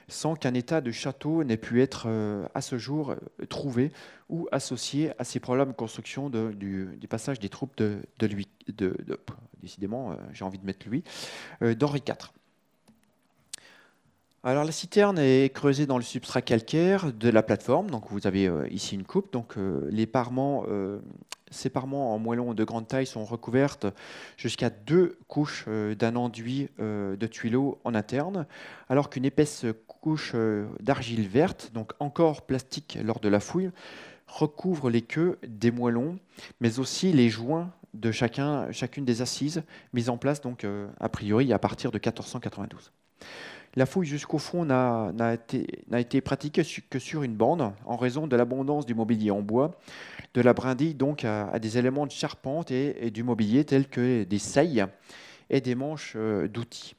S2: sans qu'un état de château n'ait pu être à ce jour trouvé ou associé à ces problèmes de construction du passage des troupes décidément, j'ai envie de mettre lui, d'Henri IV. Alors la citerne est creusée dans le substrat calcaire de la plateforme. Donc vous avez ici une coupe. Donc ces parements en moellons de grande taille sont recouvertes jusqu'à 2 couches d'un enduit de tuileaux en interne, alors qu'une épaisse couche d'argile verte, donc encore plastique lors de la fouille, recouvre les queues des moellons, mais aussi les joints de chacune des assises mises en place donc a priori à partir de 1492. La fouille jusqu'au fond n'a été pratiquée que sur une bande, en raison de l'abondance du mobilier en bois, de la brindille donc à des éléments de charpente et du mobilier tels que des seilles et des manches d'outils.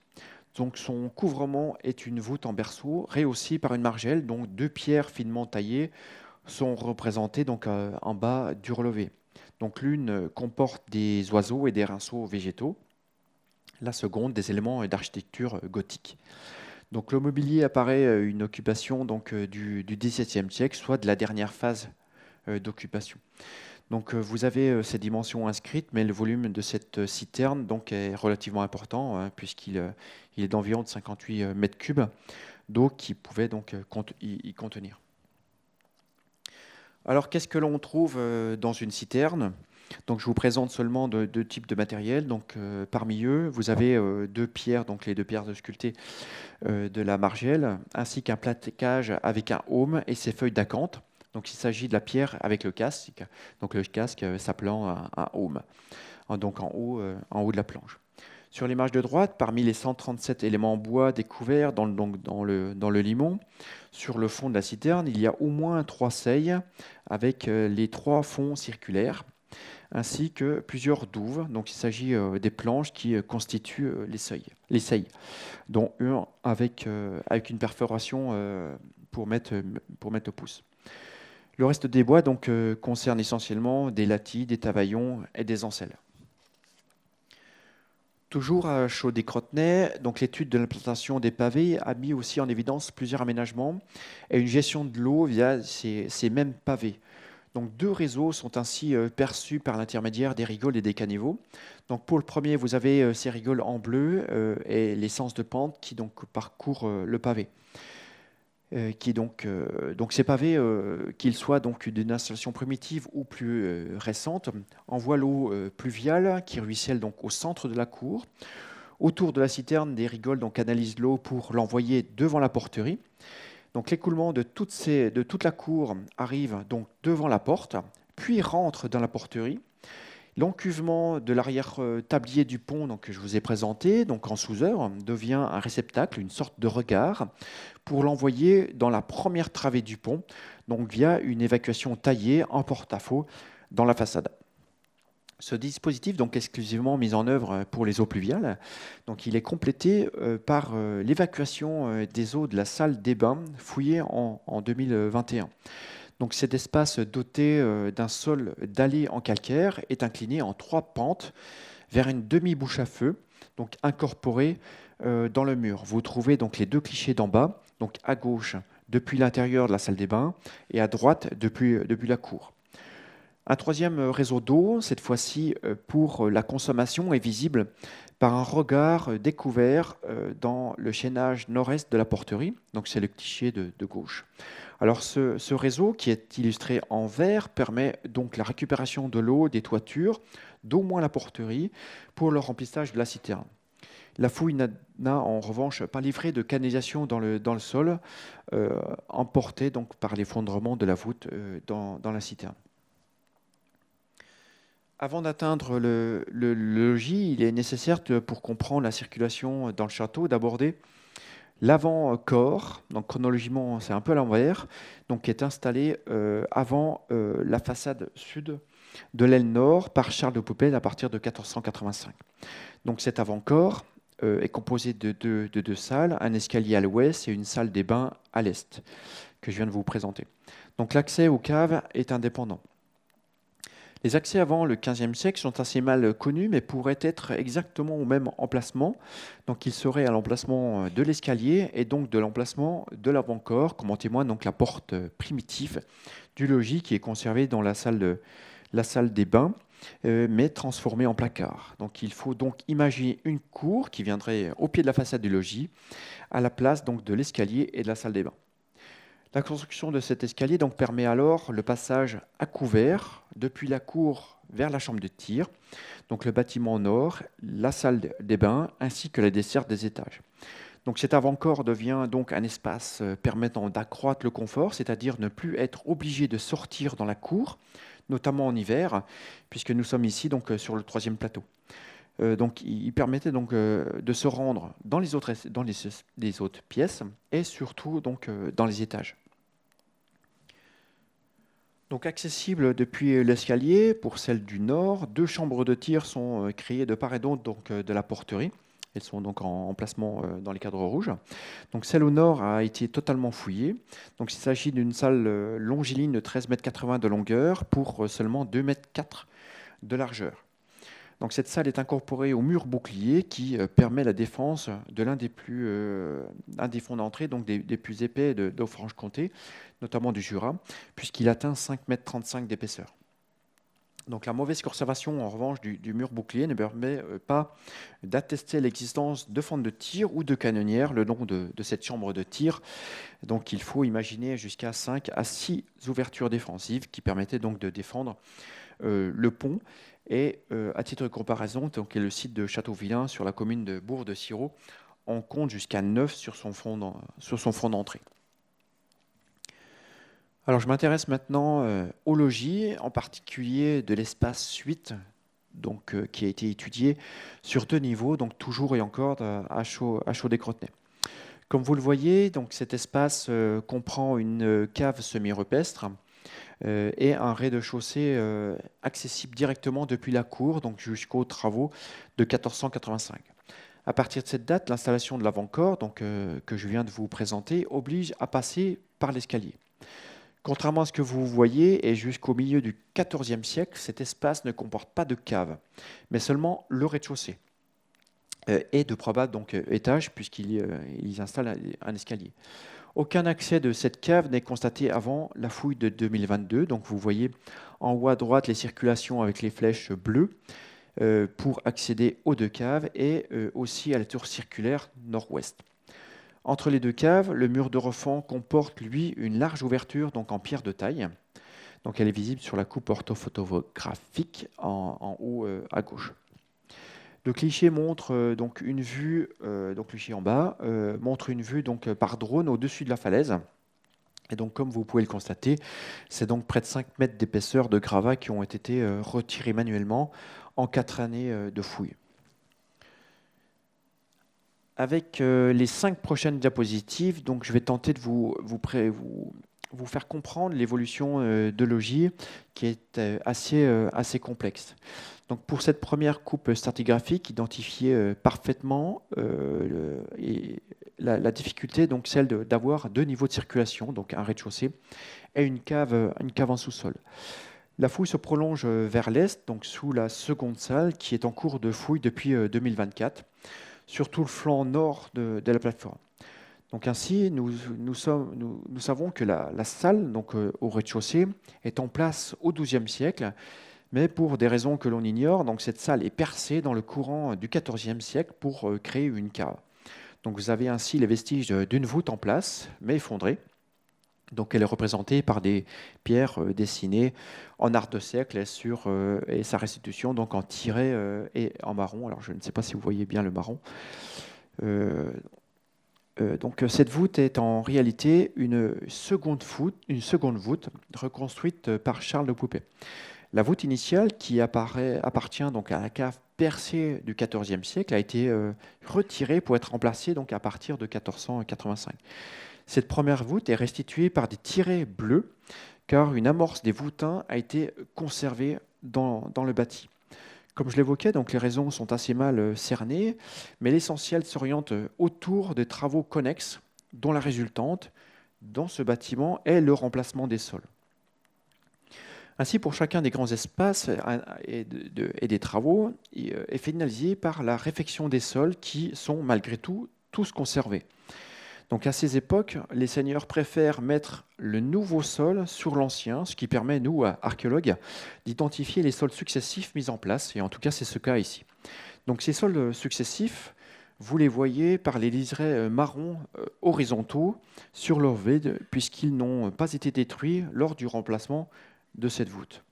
S2: Donc son couvrement est une voûte en berceau, rehaussée par une margelle, dont 2 pierres finement taillées sont représentées donc en bas du relevé. Donc l'une comporte des oiseaux et des rinceaux végétaux, la seconde des éléments d'architecture gothique. Donc le mobilier apparaît une occupation donc, du XVIIe siècle, soit de la dernière phase d'occupation. Donc vous avez ces dimensions inscrites, mais le volume de cette citerne donc, est relativement important, puisqu'il est d'environ 58 mètres cubes d'eau qui pouvait donc y contenir. Alors qu'est-ce que l'on trouve dans une citerne ? Donc, je vous présente seulement deux types de matériel. Donc, parmi eux, vous avez 2 pierres, donc les 2 pierres sculptées de la margelle, ainsi qu'un plaquage avec un aume et ses feuilles d'acanthe. Donc, il s'agit de la pierre avec le casque. Donc, le casque s'appelant un aume. Donc, en haut de la planche. Sur l'image de droite, parmi les 137 éléments en bois découverts dans le limon, sur le fond de la citerne, il y a au moins 3 seilles avec les 3 fonds circulaires, ainsi que plusieurs douves. Donc il s'agit des planches qui constituent les seilles, dont une avec une perforation pour mettre le pouce. Le reste des bois donc, concerne essentiellement des latis, des tavaillons et des ancelles. Toujours à Chaudet-Crotenay, donc l'étude de l'implantation des pavés a mis aussi en évidence plusieurs aménagements et une gestion de l'eau via ces mêmes pavés. Donc 2 réseaux sont ainsi perçus par l'intermédiaire des rigoles et des caniveaux. Donc pour le premier, vous avez ces rigoles en bleu et les sens de pente qui donc parcourent le pavé. Donc ces pavés, qu'ils soient donc d'une installation primitive ou plus récente, envoient l'eau pluviale qui ruisselle donc au centre de la cour. Autour de la citerne, des rigoles donc canalisent l'eau pour l'envoyer devant la porterie. Donc l'écoulement de toute la cour arrive donc devant la porte, puis rentre dans la porterie. L'encuvement de l'arrière-tablier du pont donc, que je vous ai présenté, donc en sous-œuvre, devient un réceptacle, une sorte de regard, pour l'envoyer dans la première travée du pont, donc via une évacuation taillée en porte-à-faux dans la façade. Ce dispositif, donc exclusivement mis en œuvre pour les eaux pluviales, donc il est complété par l'évacuation des eaux de la salle des bains fouillée en 2021. Donc cet espace doté d'un sol dallé en calcaire est incliné en 3 pentes vers une demi-bouche à feu, donc incorporée dans le mur. Vous trouvez donc les 2 clichés d'en bas, donc à gauche depuis l'intérieur de la salle des bains et à droite depuis la cour. Un troisième réseau d'eau, cette fois-ci pour la consommation, est visible par un regard découvert dans le chaînage nord-est de la porterie. Donc c'est le cliché de gauche. Alors ce réseau, qui est illustré en vert, permet donc la récupération de l'eau des toitures d'au moins la porterie pour le remplissage de la citerne. La fouille n'a en revanche pas livré de canalisation dans le sol, emporté donc par l'effondrement de la voûte dans la citerne. Avant d'atteindre le logis, il est nécessaire, pour comprendre la circulation dans le château, d'aborder l'avant-corps. Donc chronologiquement, c'est un peu à l'envers, donc qui est installé avant la façade sud de l'aile nord par Charles de Poupelle à partir de 1485. Donc cet avant-corps est composé de deux salles, un escalier à l'ouest et une salle des bains à l'est, que je viens de vous présenter. Donc l'accès aux caves est indépendant. Les accès avant le XVe siècle sont assez mal connus, mais pourraient être exactement au même emplacement. Donc, ils seraient à l'emplacement de l'escalier et donc de l'emplacement de l'avant-corps, comme en témoigne donc la porte primitive du logis qui est conservée dans la salle des bains, mais transformée en placard. Donc, il faut donc imaginer une cour qui viendrait au pied de la façade du logis, à la place donc de l'escalier et de la salle des bains. La construction de cet escalier donc permet alors le passage à couvert depuis la cour vers la chambre de tir, donc le bâtiment nord, la salle des bains ainsi que la desserte des étages. Donc cet avant-corps devient donc un espace permettant d'accroître le confort, c'est-à-dire ne plus être obligé de sortir dans la cour, notamment en hiver, puisque nous sommes ici donc sur le 3e plateau. Donc, il permettait donc de se rendre dans les autres pièces et surtout donc, dans les étages. Donc, accessible depuis l'escalier, pour celle du nord, 2 chambres de tir sont créées de part et d'autre donc, de la porterie. Elles sont donc en placement dans les cadres rouges. Donc, celle au nord a été totalement fouillée. Donc, il s'agit d'une salle longiligne de 13,80 m de longueur pour seulement 2,4 m de largeur. Donc cette salle est incorporée au mur bouclier qui permet la défense de l'un des fonds d'entrée, donc des plus épais de Franche-Comté, notamment du Jura, puisqu'il atteint 5,35 m d'épaisseur. Donc la mauvaise conservation, en revanche, du mur bouclier ne permet pas d'attester l'existence de fentes de tir ou de canonnières le long de cette chambre de tir. Donc il faut imaginer jusqu'à 5 à 6 ouvertures défensives qui permettaient donc de défendre le pont. Et à titre de comparaison, donc, le site de Châteauvillain sur la commune de Bourg-de-Sirois en compte jusqu'à 9 sur son front d'entrée. Alors je m'intéresse maintenant au logis, en particulier de l'espace suite, donc, qui a été étudié sur 2 niveaux, donc toujours et encore à Chaudet-Crotenay. Comme vous le voyez, donc, cet espace comprend une cave semi-rupestre, et un rez-de-chaussée accessible directement depuis la cour, donc jusqu'aux travaux de 1485. À partir de cette date, l'installation de l'avant-corps, donc, que je viens de vous présenter, oblige à passer par l'escalier. Contrairement à ce que vous voyez, et jusqu'au milieu du XIVe siècle, cet espace ne comporte pas de cave, mais seulement le rez-de-chaussée et de probables donc, étages, puisqu'ils installent un escalier. Aucun accès de cette cave n'est constaté avant la fouille de 2022. Donc vous voyez en haut à droite les circulations avec les flèches bleues pour accéder aux 2 caves et aussi à la tour circulaire nord-ouest. Entre les 2 caves, le mur de refend comporte, lui, une large ouverture donc en pierre de taille. Donc elle est visible sur la coupe orthophotographique en haut à gauche. Le cliché montre donc une vue, donc cliché en bas, montre une vue donc par drone au-dessus de la falaise. Et donc, comme vous pouvez le constater, c'est donc près de 5 mètres d'épaisseur de gravats qui ont été retirés manuellement en 4 années de fouilles. Avec les 5 prochaines diapositives, donc je vais tenter de vous vous faire comprendre l'évolution de logis qui est assez complexe. Donc pour cette première coupe stratigraphique, identifier parfaitement la difficulté, donc celle d'avoir deux niveaux de circulation, donc un rez-de-chaussée et une cave en sous-sol. La fouille se prolonge vers l'est, donc sous la seconde salle, qui est en cours de fouille depuis 2024, sur tout le flanc nord de la plateforme. Donc ainsi, nous savons que la salle, donc au rez-de-chaussée, est en place au XIIe siècle, mais pour des raisons que l'on ignore, donc cette salle est percée dans le courant du XIVe siècle pour créer une cave. Donc vous avez ainsi les vestiges d'une voûte en place, mais effondrée. Donc elle est représentée par des pierres dessinées en art de siècle et sa restitution donc en tiret et en marron. Alors je ne sais pas si vous voyez bien le marron. Donc cette voûte est en réalité une seconde voûte reconstruite par Charles de Poupée. La voûte initiale, qui appartient donc à la cave percée du XIVe siècle, a été retirée pour être remplacée donc à partir de 1485. Cette première voûte est restituée par des tirets bleus, car une amorce des voûtins a été conservée dans le bâti. Comme je l'évoquais, donc les raisons sont assez mal cernées, mais l'essentiel s'oriente autour des travaux connexes, dont la résultante dans ce bâtiment est le remplacement des sols. Ainsi, pour chacun des grands espaces et des travaux, est finalisé par la réfection des sols qui sont malgré tout tous conservés. Donc à ces époques, les seigneurs préfèrent mettre le nouveau sol sur l'ancien, ce qui permet, nous, archéologues, d'identifier les sols successifs mis en place, et en tout cas c'est ce cas ici. Donc ces sols successifs, vous les voyez par les liserés marrons horizontaux surlevés, puisqu'ils n'ont pas été détruits lors du remplacement de cette voûte.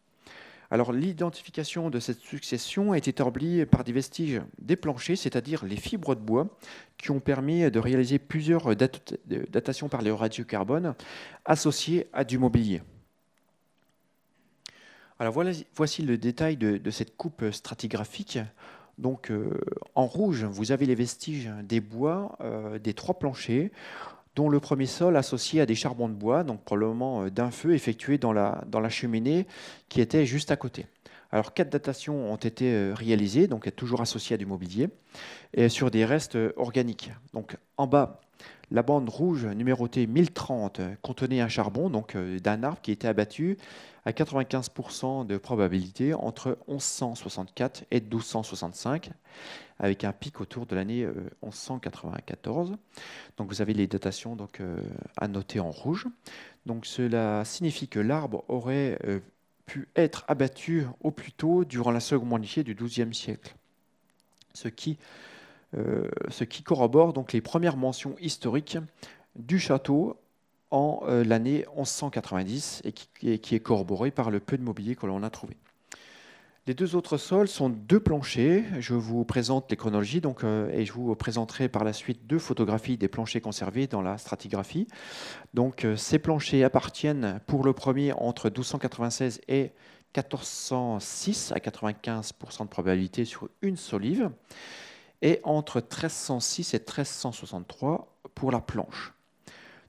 S2: Alors l'identification de cette succession est établie par des vestiges des planchers, c'est-à-dire les fibres de bois, qui ont permis de réaliser plusieurs datations par les radiocarbone associées à du mobilier. Alors voici le détail de cette coupe stratigraphique. Donc en rouge, vous avez les vestiges des bois des trois planchers, dont le premier sol associé à des charbons de bois, donc probablement d'un feu effectué dans la cheminée qui était juste à côté. Alors 4 datations ont été réalisées, donc toujours associées à du mobilier, et sur des restes organiques. Donc en bas, la bande rouge numérotée 1030 contenait un charbon, donc d'un arbre qui était abattu à 95% de probabilité entre 1164 et 1265, avec un pic autour de l'année 1194. Donc vous avez les datations donc, à noter en rouge. Donc cela signifie que l'arbre aurait pu être abattu au plus tôt durant la seconde moitié du XIIe siècle. Ce qui corrobore donc les premières mentions historiques du château en l'année 1190 et qui est corroboré par le peu de mobilier que l'on a trouvé. Les deux autres sols sont deux planchers. Je vous présente les chronologies et je vous présenterai par la suite deux photographies des planchers conservés dans la stratigraphie. Donc, ces planchers appartiennent pour le premier entre 1296 et 1406 à 95% de probabilité sur une solive et entre 1306 et 1363 pour la planche.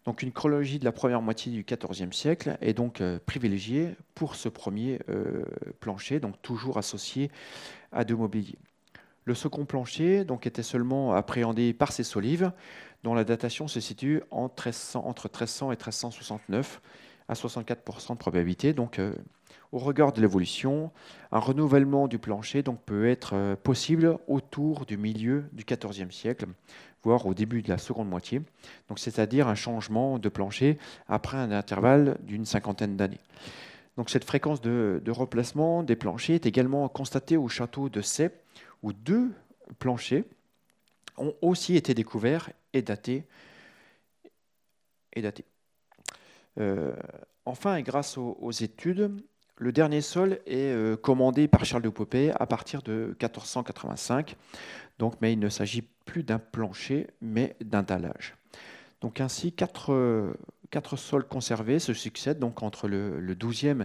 S2: Donc une chronologie de la première moitié du XIVe siècle est donc privilégiée pour ce premier plancher, donc toujours associé à de mobilier. Le second plancher donc, était seulement appréhendé par ces solives, dont la datation se situe entre 1300 et 1369, à 64% de probabilité. Donc, au regard de l'évolution, un renouvellement du plancher donc, peut être possible autour du milieu du XIVe siècle, voire au début de la seconde moitié, donc c'est-à-dire un changement de plancher après un intervalle d'une cinquantaine d'années. Donc cette fréquence de replacement des planchers est également constatée au château de Sey, où deux planchers ont aussi été découverts et datés. Enfin, et grâce aux études, le dernier sol est commandé par Charles de Poupée à partir de 1485. Donc, mais il ne s'agit plus d'un plancher, mais d'un dallage. Donc ainsi, quatre sols conservés se succèdent donc entre le XIIe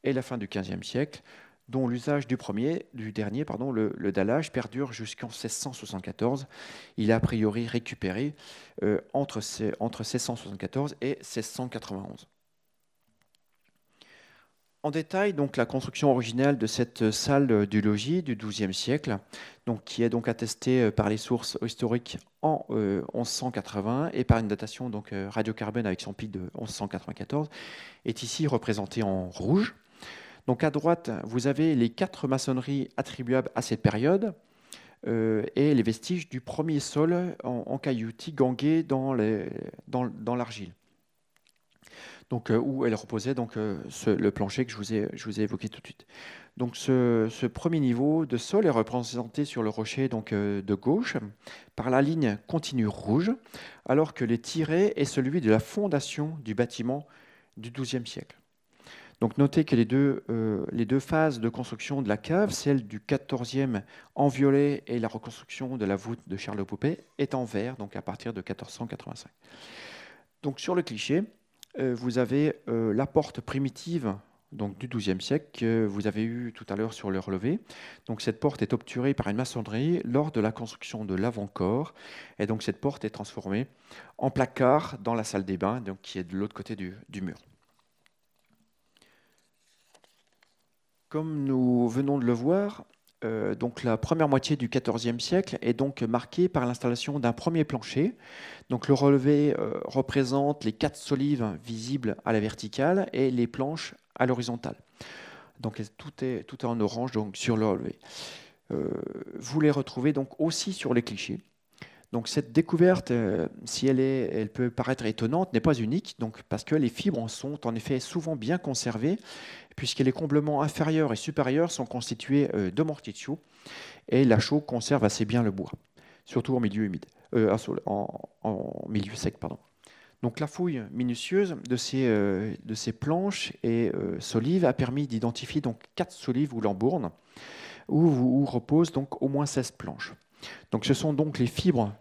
S2: et la fin du XVe siècle, dont l'usage du dernier, le dallage, perdure jusqu'en 1674. Il est a priori récupéré entre 1674 et 1691. En détail, donc, la construction originale de cette salle du logis du XIIe siècle, donc, qui est donc attestée par les sources historiques en 1180 et par une datation donc, radiocarbone avec son pic de 1194, est ici représentée en rouge. Donc à droite, vous avez les 4 maçonneries attribuables à cette période et les vestiges du premier sol en cailloutis gangué dans l'argile. Donc, où elle reposait donc, le plancher que je vous ai évoqué tout de suite. Donc ce premier niveau de sol est représenté sur le rocher donc, de gauche par la ligne continue rouge, alors que les tirets est celui de la fondation du bâtiment du XIIe siècle. Donc notez que les deux phases de construction de la cave, celle du XIVe en violet et la reconstruction de la voûte de Charles Poupée, est en vert, donc à partir de 1485. Donc sur le cliché, vous avez la porte primitive donc, du XIIe siècle que vous avez eu tout à l'heure sur le relevé. Donc cette porte est obturée par une maçonnerie lors de la construction de l'avant-corps. Et donc cette porte est transformée en placard dans la salle des bains, donc, qui est de l'autre côté du mur. Comme nous venons de le voir, donc la première moitié du XIVe siècle est donc marquée par l'installation d'un premier plancher. Donc le relevé représente les 4 solives visibles à la verticale et les planches à l'horizontale. Donc tout est en orange donc, sur le relevé. Vous les retrouvez donc aussi sur les clichés. Donc cette découverte, si elle peut paraître étonnante, n'est pas unique, donc, parce que les fibres sont en effet souvent bien conservées, puisque les comblements inférieurs et supérieurs sont constitués de mortier de chaux, et la chaux conserve assez bien le bois, surtout en milieu humide, en milieu sec. Pardon. Donc la fouille minutieuse de ces planches et solives a permis d'identifier donc 4 solives ou lambournes, où reposent donc au moins 16 planches. Donc, ce sont donc les fibres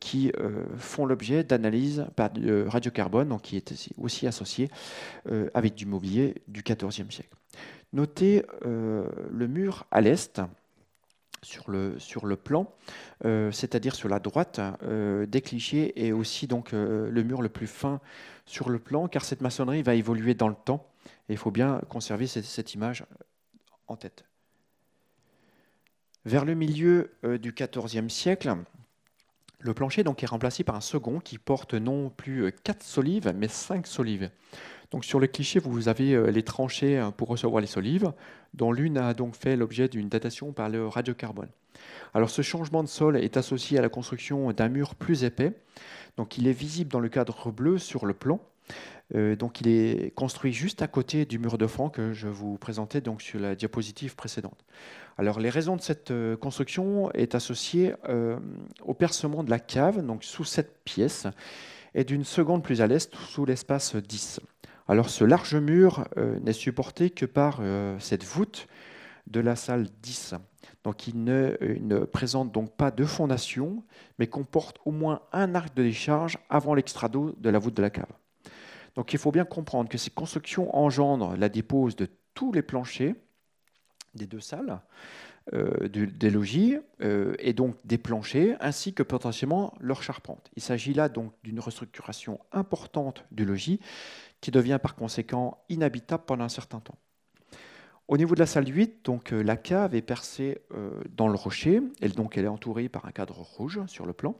S2: qui font l'objet d'analyses par radiocarbone, donc qui est aussi associé avec du mobilier du XIVe siècle. Notez le mur à l'est, sur le plan, c'est-à-dire sur la droite des clichés, et aussi donc, le mur le plus fin sur le plan, car cette maçonnerie va évoluer dans le temps, et il faut bien conserver cette image en tête. Vers le milieu du XIVe siècle, le plancher donc, est remplacé par un second qui porte non plus 4 solives, mais 5 solives. Donc, sur le cliché, vous avez les tranchées pour recevoir les solives, dont l'une a donc fait l'objet d'une datation par le radiocarbone. Alors, ce changement de sol est associé à la construction d'un mur plus épais. Donc, il est visible dans le cadre bleu sur le plan. Donc, il est construit juste à côté du mur de fond que je vous présentais donc, sur la diapositive précédente. Alors, les raisons de cette construction est associée au percement de la cave, donc sous cette pièce, et d'une seconde plus à l'est, sous l'espace 10. Alors, ce large mur n'est supporté que par cette voûte de la salle 10. Donc, il ne présente donc pas de fondation, mais comporte au moins un arc de décharge avant l'extrado de la voûte de la cave. Donc, il faut bien comprendre que ces constructions engendrent la dépose de tous les planchers des 2 salles, des logis, et donc des planchers, ainsi que potentiellement leur charpente. Il s'agit là donc d'une restructuration importante du logis qui devient par conséquent inhabitable pendant un certain temps. Au niveau de la salle 8, donc, la cave est percée dans le rocher. Elle est entourée par un cadre rouge sur le plan.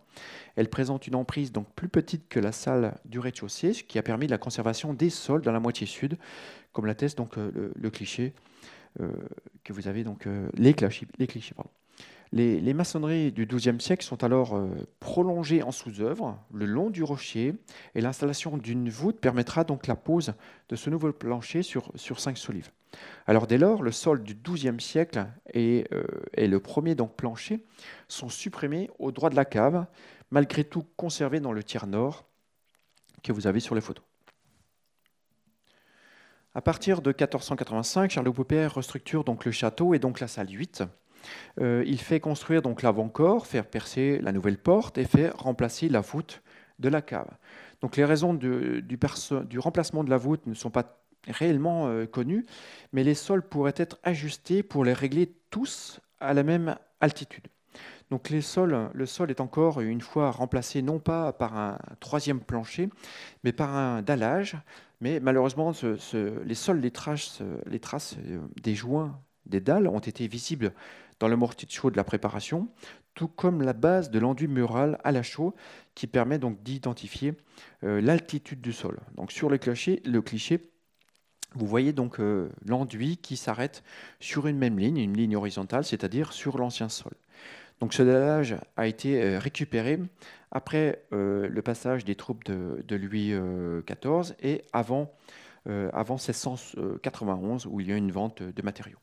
S2: Elle présente une emprise donc, plus petite que la salle du rez-de-chaussée, ce qui a permis la conservation des sols dans la moitié sud, comme l'atteste donc, le cliché que vous avez, donc, les clichés. Pardon. Les maçonneries du XIIe siècle sont alors prolongées en sous-œuvre le long du rocher, et l'installation d'une voûte permettra donc la pose de ce nouveau plancher sur 5 solives. Alors dès lors, le sol du XIIe siècle et le premier donc, plancher sont supprimés au droit de la cave, malgré tout conservés dans le tiers nord que vous avez sur les photos. À partir de 1485, Charles Poupée restructure donc le château et donc la salle 8. Il fait construire donc l'avant-corps, faire percer la nouvelle porte et fait remplacer la voûte de la cave. Donc les raisons du remplacement de la voûte ne sont pas réellement connues, mais les sols pourraient être ajustés pour les régler tous à la même altitude. Donc le sol est encore une fois remplacé non pas par un troisième plancher, mais par un dallage. Mais malheureusement, les traces des joints des dalles ont été visibles dans le mortier de chaux de la préparation, tout comme la base de l'enduit mural à la chaux qui permet donc d'identifier l'altitude du sol. Donc sur le cliché, vous voyez donc l'enduit qui s'arrête sur une même ligne, une ligne horizontale, c'est-à-dire sur l'ancien sol. Donc ce dallage a été récupéré après le passage des troupes de Louis XIV et avant 1691 où il y a eu une vente de matériaux.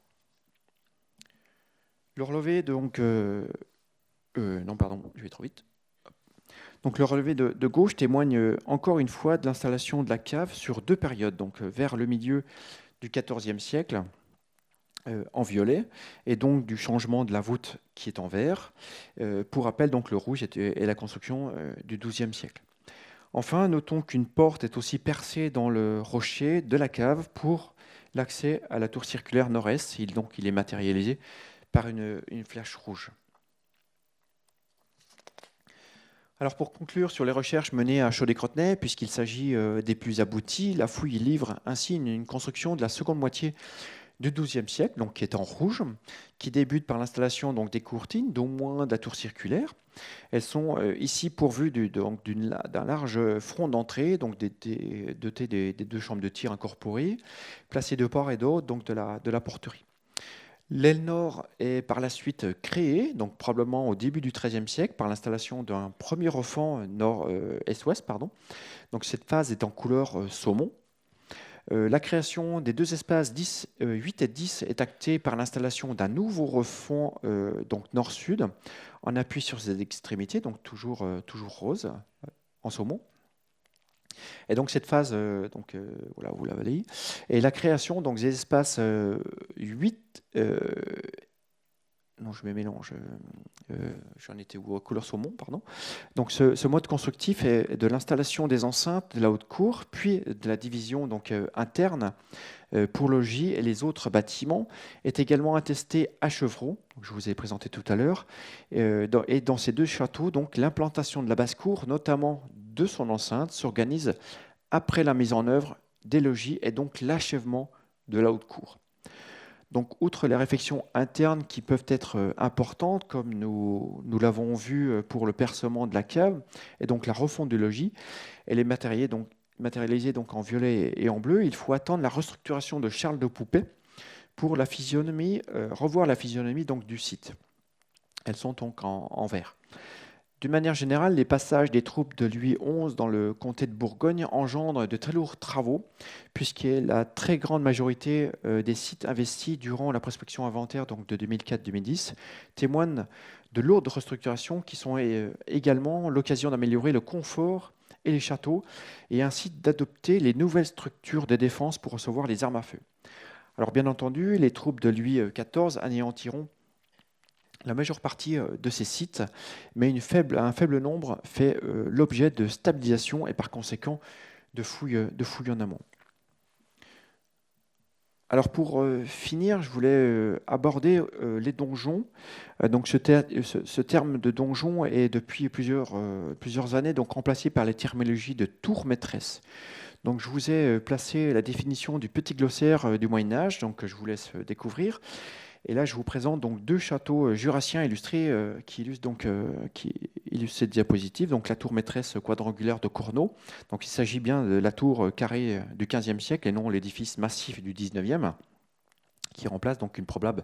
S2: Le relevé donc non pardon, je vais trop vite. Donc le relevé de gauche témoigne encore une fois de l'installation de la cave sur deux périodes, donc vers le milieu du XIVe siècle en violet, et donc du changement de la voûte qui est en vert. Pour rappel, donc le rouge est la construction du XIIe siècle. Enfin, notons qu'une porte est aussi percée dans le rocher de la cave pour l'accès à la tour circulaire nord-est. Il est matérialisé par une flèche rouge. Alors pour conclure sur les recherches menées à Chaudet-Crotenay, puisqu'il s'agit des plus abouties, la fouille livre ainsi une construction de la seconde moitié du XIIe siècle, donc qui est en rouge, qui débute par l'installation donc des courtines, d'au moins de la tour circulaire. Elles sont ici pourvues d'un large front d'entrée, donc dotées des deux chambres de tir incorporées, placées de part et d'autre donc de la porterie. L'aile nord est par la suite créée, donc probablement au début du XIIIe siècle, par l'installation d'un premier offant nord-est-ouest. Donc cette phase est en couleur saumon. La création des deux espaces 8 et 10 est actée par l'installation d'un nouveau refond donc nord-sud en appui sur ses extrémités, donc toujours rose en saumon. Et donc cette phase, voilà, vous l'avez dit, et la création donc des espaces 8, non je me mélange, j'en étais où, couleur saumon, pardon. Donc ce mode constructif est de l'installation des enceintes de la haute cour, puis de la division donc interne pour logis et les autres bâtiments, est également attesté à Chevreau, que je vous ai présenté tout à l'heure, et dans ces deux châteaux, donc l'implantation de la basse-cour, notamment de son enceinte, s'organise après la mise en œuvre des logis et donc l'achèvement de la haute cour. Donc, outre les réfections internes qui peuvent être importantes, comme nous l'avons vu pour le percement de la cave et donc la refonte du logis, elle est matérialisée donc en violet et en bleu, il faut attendre la restructuration de Charles de Poupée pour la physionomie, revoir la physionomie donc du site. Elles sont donc en vert. D'une manière générale, les passages des troupes de Louis XI dans le comté de Bourgogne engendrent de très lourds travaux, puisque la très grande majorité des sites investis durant la prospection inventaire donc de 2004-2010 témoignent de lourdes restructurations qui sont également l'occasion d'améliorer le confort et les châteaux, et ainsi d'adopter les nouvelles structures de défense pour recevoir les armes à feu. Alors bien entendu, les troupes de Louis XIV anéantiront la majeure partie de ces sites, mais un faible nombre fait l'objet de stabilisation et par conséquent de fouilles en amont. Alors pour finir, je voulais aborder les donjons. Donc ce terme de donjon est depuis plusieurs années donc remplacé par l'étymologie de tour maîtresse. Donc je vous ai placé la définition du petit glossaire du Moyen-Âge, donc que je vous laisse découvrir. Et là, je vous présente donc deux châteaux jurassiens illustrés qui illustrent cette diapositive. Donc la tour maîtresse quadrangulaire de Cournot. Donc il s'agit bien de la tour carrée du XVe siècle et non l'édifice massif du XIXe, qui remplace donc une probable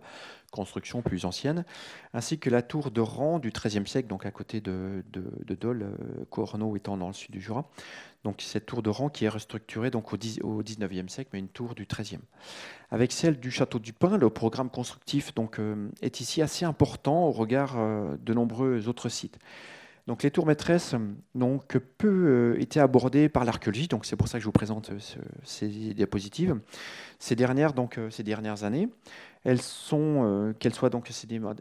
S2: construction plus ancienne, ainsi que la tour de Rang du XIIIe siècle, donc à côté de Dole, Cournot étant dans le sud du Jura. Donc cette tour de Rang qui est restructurée donc au XIXe siècle, mais une tour du XIIIe. Avec celle du château du Pin, le programme constructif donc, est ici assez important au regard de nombreux autres sites. Donc les tours maîtresses n'ont que peu été abordées par l'archéologie, donc c'est pour ça que je vous présente ces diapositives. Ces dernières années, elles sont, qu'elles soient donc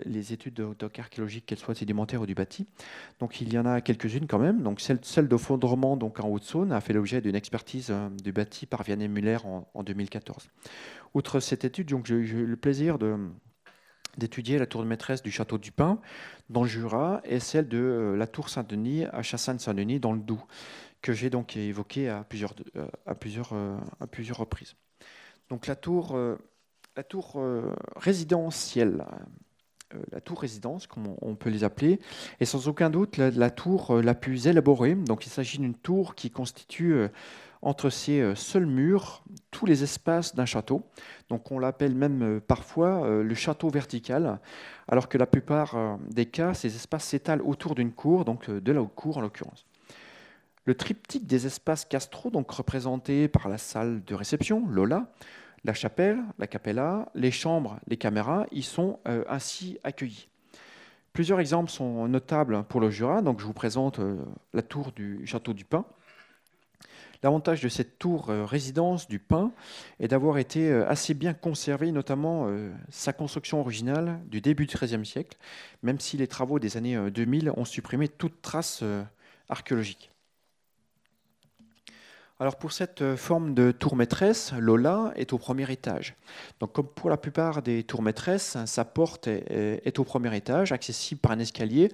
S2: les études archéologiques, qu'elles soient sédimentaires ou du bâti. Donc il y en a quelques-unes quand même. Donc celle de Fondrement, donc en Haute-Saône, a fait l'objet d'une expertise du bâti par Vianney Muller en 2014. Outre cette étude, donc j'ai eu le plaisir d'étudier la tour de maîtresse du château du Pin dans le Jura et celle de la tour Saint-Denis à Chassagne-Saint-Denis dans le Doubs, que j'ai donc évoqué à plusieurs reprises. Donc la tour résidentielle, la tour résidence, comme on peut les appeler, est sans aucun doute la tour la plus élaborée. Donc il s'agit d'une tour qui constitue entre ses seuls murs tous les espaces d'un château. Donc on l'appelle même parfois le château vertical, alors que la plupart des cas, ces espaces s'étalent autour d'une cour, donc de la cour en l'occurrence. Le triptyque des espaces castraux, donc représenté par la salle de réception, l'Aula, la chapelle, la capella, les chambres, les caméras, y sont ainsi accueillis. Plusieurs exemples sont notables pour le Jura, donc je vous présente la tour du château du Pin. L'avantage de cette tour résidence du Pin est d'avoir été assez bien conservée, notamment sa construction originale du début du XIIIe siècle, même si les travaux des années 2000 ont supprimé toute trace archéologique. Alors pour cette forme de tour maîtresse, l'Aula est au premier étage. Donc comme pour la plupart des tours maîtresses, sa porte est au premier étage, accessible par un escalier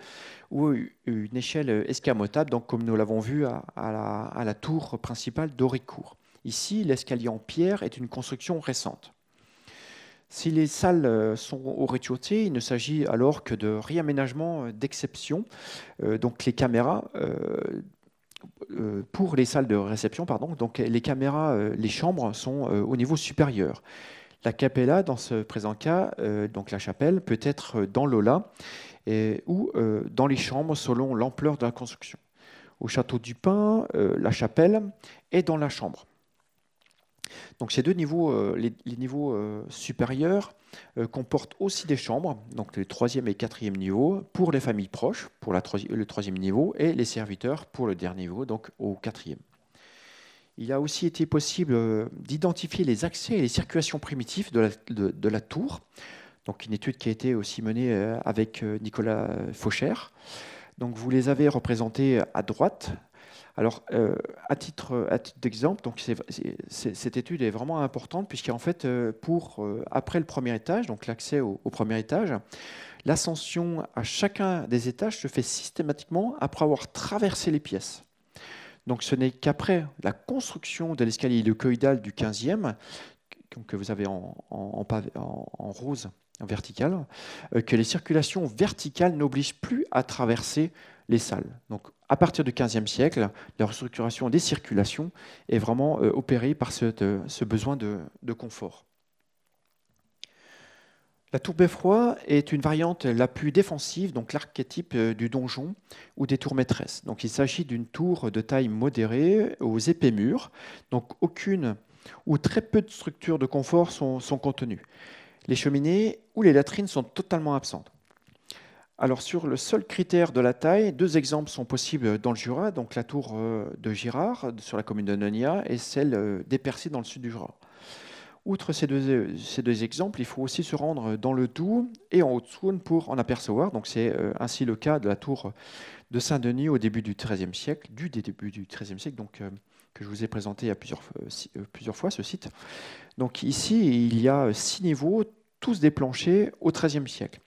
S2: ou une échelle escamotable, donc comme nous l'avons vu à la tour principale d'Auricourt. Ici, l'escalier en pierre est une construction récente. Si les salles sont au rez-de-chaussée, il ne s'agit alors que de réaménagement d'exception. Donc les caméras... pour les salles de réception, donc les caméras, les chambres sont au niveau supérieur. La capella, dans ce présent cas, donc la chapelle, peut être dans l'Aula ou dans les chambres selon l'ampleur de la construction. Au château du Pin, la chapelle est dans la chambre. Donc ces deux niveaux, les niveaux supérieurs comportent aussi des chambres, donc le troisième et quatrième niveau, pour les familles proches, pour le troisième niveau, et les serviteurs pour le dernier niveau, donc au quatrième. Il a aussi été possible d'identifier les accès et les circulations primitives de la tour, donc une étude qui a été aussi menée avec Nicolas Fauchère. Donc vous les avez représentés à droite. Alors, à titre d'exemple, donc cette étude est vraiment importante puisqu'en fait, après le premier étage, donc l'accès au premier étage, l'ascension à chacun des étages se fait systématiquement après avoir traversé les pièces. Donc, ce n'est qu'après la construction de l'escalier hélicoïdal du 15e, que vous avez en rose, en vertical, que les circulations verticales n'obligent plus à traverser les salles. Donc, à partir du XVe siècle, la restructuration des circulations est vraiment opérée par ce besoin de confort. La tour Beffroi est une variante la plus défensive, donc l'archétype du donjon ou des tours maîtresses. Donc, il s'agit d'une tour de taille modérée aux épais murs, donc aucune ou très peu de structures de confort sont contenues. Les cheminées ou les latrines sont totalement absentes. Alors sur le seul critère de la taille, deux exemples sont possibles dans le Jura, donc la tour de Girard sur la commune de Nonia et celle d'Épercy dans le sud du Jura. Outre ces deux exemples, il faut aussi se rendre dans le Doubs et en Haute-Saône pour en apercevoir. Donc c'est ainsi le cas de la tour de Saint-Denis au début du XIIIe siècle, donc que je vous ai présenté à plusieurs fois ce site. Donc ici, il y a 6 niveaux, tous des planchers au XIIIe siècle.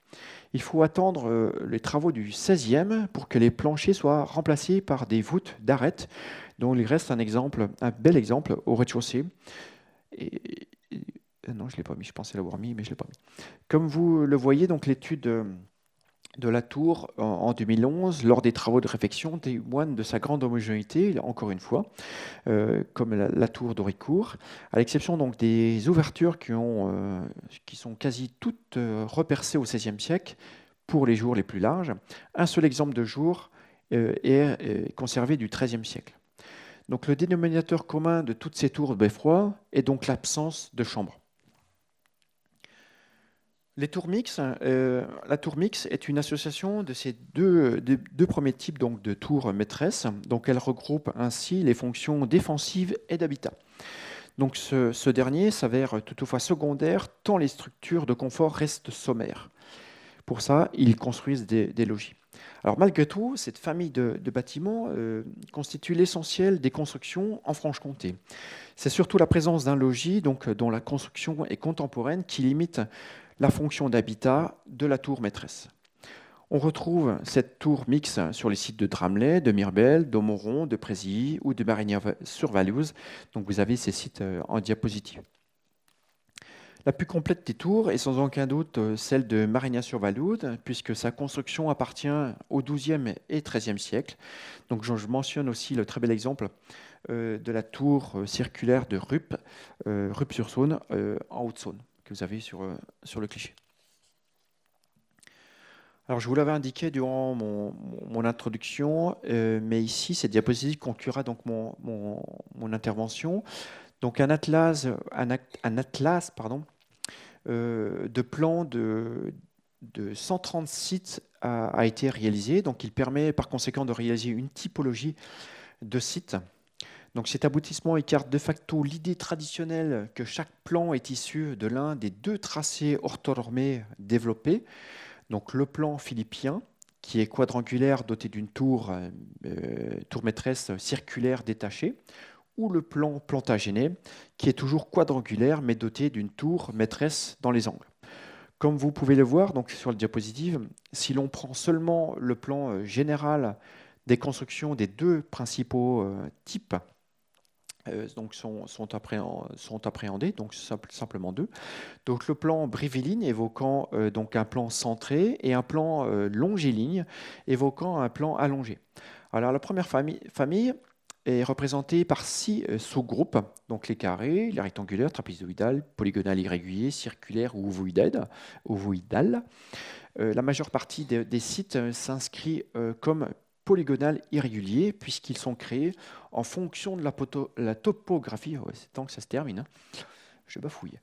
S2: Il faut attendre les travaux du XVIe pour que les planchers soient remplacés par des voûtes d'arêtes, dont il reste un bel exemple au rez-de-chaussée. Non, je ne l'ai pas mis, je pensais l'avoir mis, mais je ne l'ai pas mis. Comme vous le voyez, donc l'étude de la tour en 2011, lors des travaux de réfection, témoigne de sa grande homogénéité, encore une fois, comme la tour d'Auricourt, à l'exception donc des ouvertures qui sont quasi toutes repercées au XVIe siècle pour les jours les plus larges. Un seul exemple de jour est conservé du XIIIe siècle. Donc le dénominateur commun de toutes ces tours de beffroi est donc l'absence de chambre. La tour mixte est une association de ces deux premiers types donc, de tours maîtresses. Donc, elle regroupe ainsi les fonctions défensives et d'habitat. Donc, ce dernier s'avère toutefois secondaire tant les structures de confort restent sommaires. Pour ça, ils construisent des logis. Alors, malgré tout, cette famille de bâtiments constitue l'essentiel des constructions en Franche-Comté. C'est surtout la présence d'un logis, donc, dont la construction est contemporaine, qui limite la fonction d'habitat de la tour maîtresse. On retrouve cette tour mixte sur les sites de Dramelais, de Mirbel, d'Aumoron, de Présilly ou de Marigny-sur-Valliouz. Donc vous avez ces sites en diapositive. La plus complète des tours est sans aucun doute celle de Marigny-sur-Valliouz, puisque sa construction appartient au XIIe et XIIIe siècle. Donc je mentionne aussi le très bel exemple de la tour circulaire de Rupt-sur-Saône, en Haute-Saône, que vous avez sur le cliché. Alors, je vous l'avais indiqué durant mon introduction, mais ici, cette diapositive conclura donc mon intervention. Donc, un atlas pardon, de plans de 130 sites a été réalisé. Donc, il permet par conséquent de réaliser une typologie de sites. Donc, cet aboutissement écarte de facto l'idée traditionnelle que chaque plan est issu de l'un des deux tracés orthonormés développés. Donc le plan philippien, qui est quadrangulaire doté d'une tour maîtresse circulaire détachée, ou le plan Plantagenet, qui est toujours quadrangulaire mais doté d'une tour maîtresse dans les angles. Comme vous pouvez le voir donc sur la diapositive, si l'on prend seulement le plan général des constructions des deux principaux types, donc sont appréhendés, donc simplement deux. Donc le plan Briviline évoquant donc un plan centré et un plan longiligne évoquant un plan allongé. Alors la première famille est représentée par 6 sous-groupes, donc les carrés, les rectangulaires, trapézoïdales, polygonales irréguliers, circulaires ou ovoïdales. La majeure partie des sites s'inscrit comme polygonal irrégulier, puisqu'ils sont créés en fonction de la topographie, c'est temps que ça se termine, hein, je bafouille,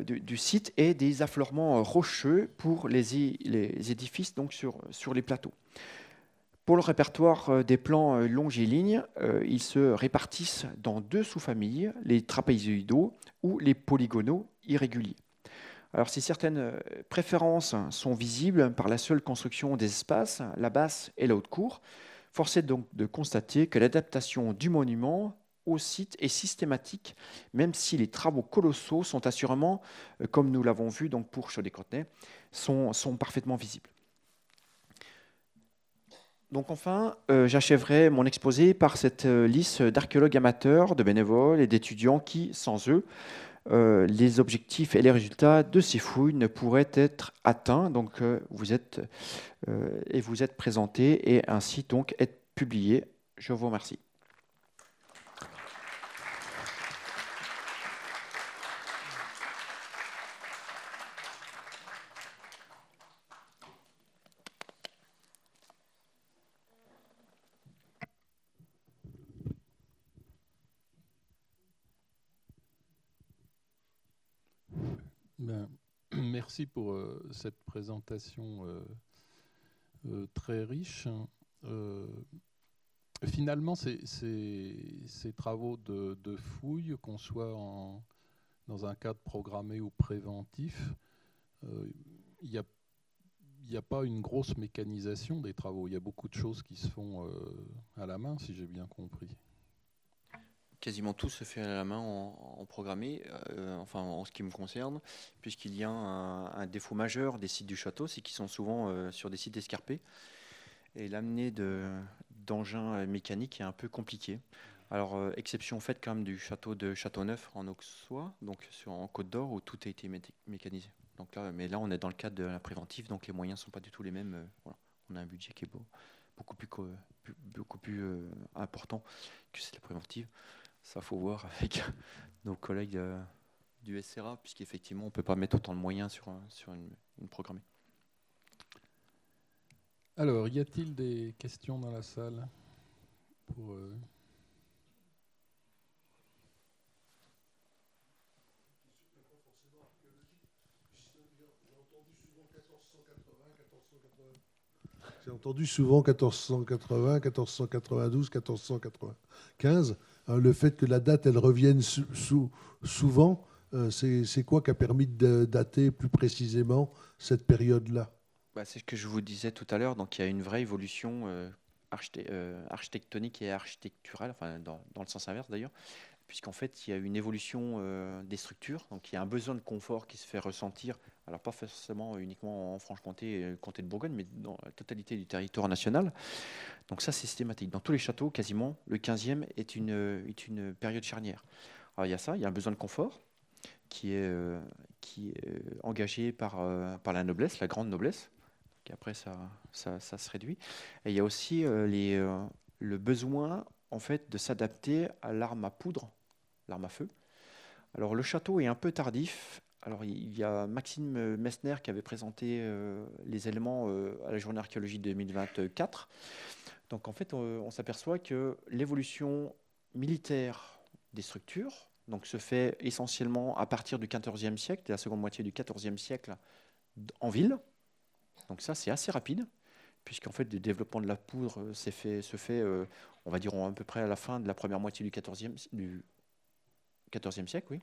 S2: du site et des affleurements rocheux pour les édifices donc sur les plateaux. Pour le répertoire des plans longilignes, ils se répartissent dans 2 sous-familles, les trapézoïdaux ou les polygonaux irréguliers. Alors, si certaines préférences sont visibles par la seule construction des espaces, la basse et la haute cour, force est donc de constater que l'adaptation du monument au site est systématique, même si les travaux colossaux sont assurément, comme nous l'avons vu donc pour Cholet-Courtenay, sont parfaitement visibles. Donc enfin, j'achèverai mon exposé par cette liste d'archéologues amateurs, de bénévoles et d'étudiants qui, sans eux, les objectifs et les résultats de ces fouilles ne pourraient être atteints. Donc vous êtes présentés et ainsi donc être publiés. Je vous remercie.
S1: Ben, merci pour cette présentation très riche. Finalement, ces travaux de fouilles, qu'on soit dans un cadre programmé ou préventif, il n'y a pas une grosse mécanisation des travaux. Il y a beaucoup de choses qui se font à la main, si j'ai bien compris.
S2: Quasiment tout se fait à la main en programmé, enfin en ce qui me concerne, puisqu'il y a un défaut majeur des sites du château, c'est qu'ils sont souvent sur des sites escarpés. Et l'amener d'engins mécaniques est un peu compliqué. Alors, exception faite quand même du château de Châteauneuf en Auxois, donc en Côte d'Or, où tout a été mécanisé. Donc là, mais là, on est dans le cadre de la préventive, donc les moyens ne sont pas du tout les mêmes. Voilà. On a un budget qui est beaucoup plus important que c'est la préventive. Ça, faut voir avec nos collègues du SRA, puisqu'effectivement, on ne peut pas mettre autant de moyens sur une programmée.
S1: Alors, y a-t-il des questions dans la salle pour,
S3: J'ai entendu souvent 1480, 1492, 1495. Le fait que la date, elle revienne souvent, c'est quoi qui a permis de dater plus précisément cette période-là?
S2: C'est ce que je vous disais tout à l'heure. Donc, il y a une vraie évolution architectonique et architecturale, enfin, dans le sens inverse d'ailleurs, puisqu'en fait, il y a une évolution des structures. Donc, il y a un besoin de confort qui se fait ressentir Alors pas forcément uniquement en Franche-Comté et comté de Bourgogne, mais dans la totalité du territoire national. Donc ça, c'est systématique. Dans tous les châteaux, quasiment, le 15e est une période charnière. Alors il y a ça, il y a un besoin de confort qui est engagé par la noblesse, la grande noblesse. Et après, ça se réduit. Et il y a aussi le besoin, en fait, de s'adapter à l'arme à poudre, l'arme à feu. Alors, le château est un peu tardif. Alors, il y a Maxime Messner qui avait présenté les éléments à la journée archéologie 2024. Donc, en fait, on s'aperçoit que l'évolution militaire des structures donc, se fait essentiellement à partir du XIVe siècle, de la seconde moitié du XIVe siècle, en ville. Donc ça, c'est assez rapide, puisqu'en fait, le développement de la poudre se fait on va dire, à peu près à la fin de la première moitié du XIVe siècle. Oui.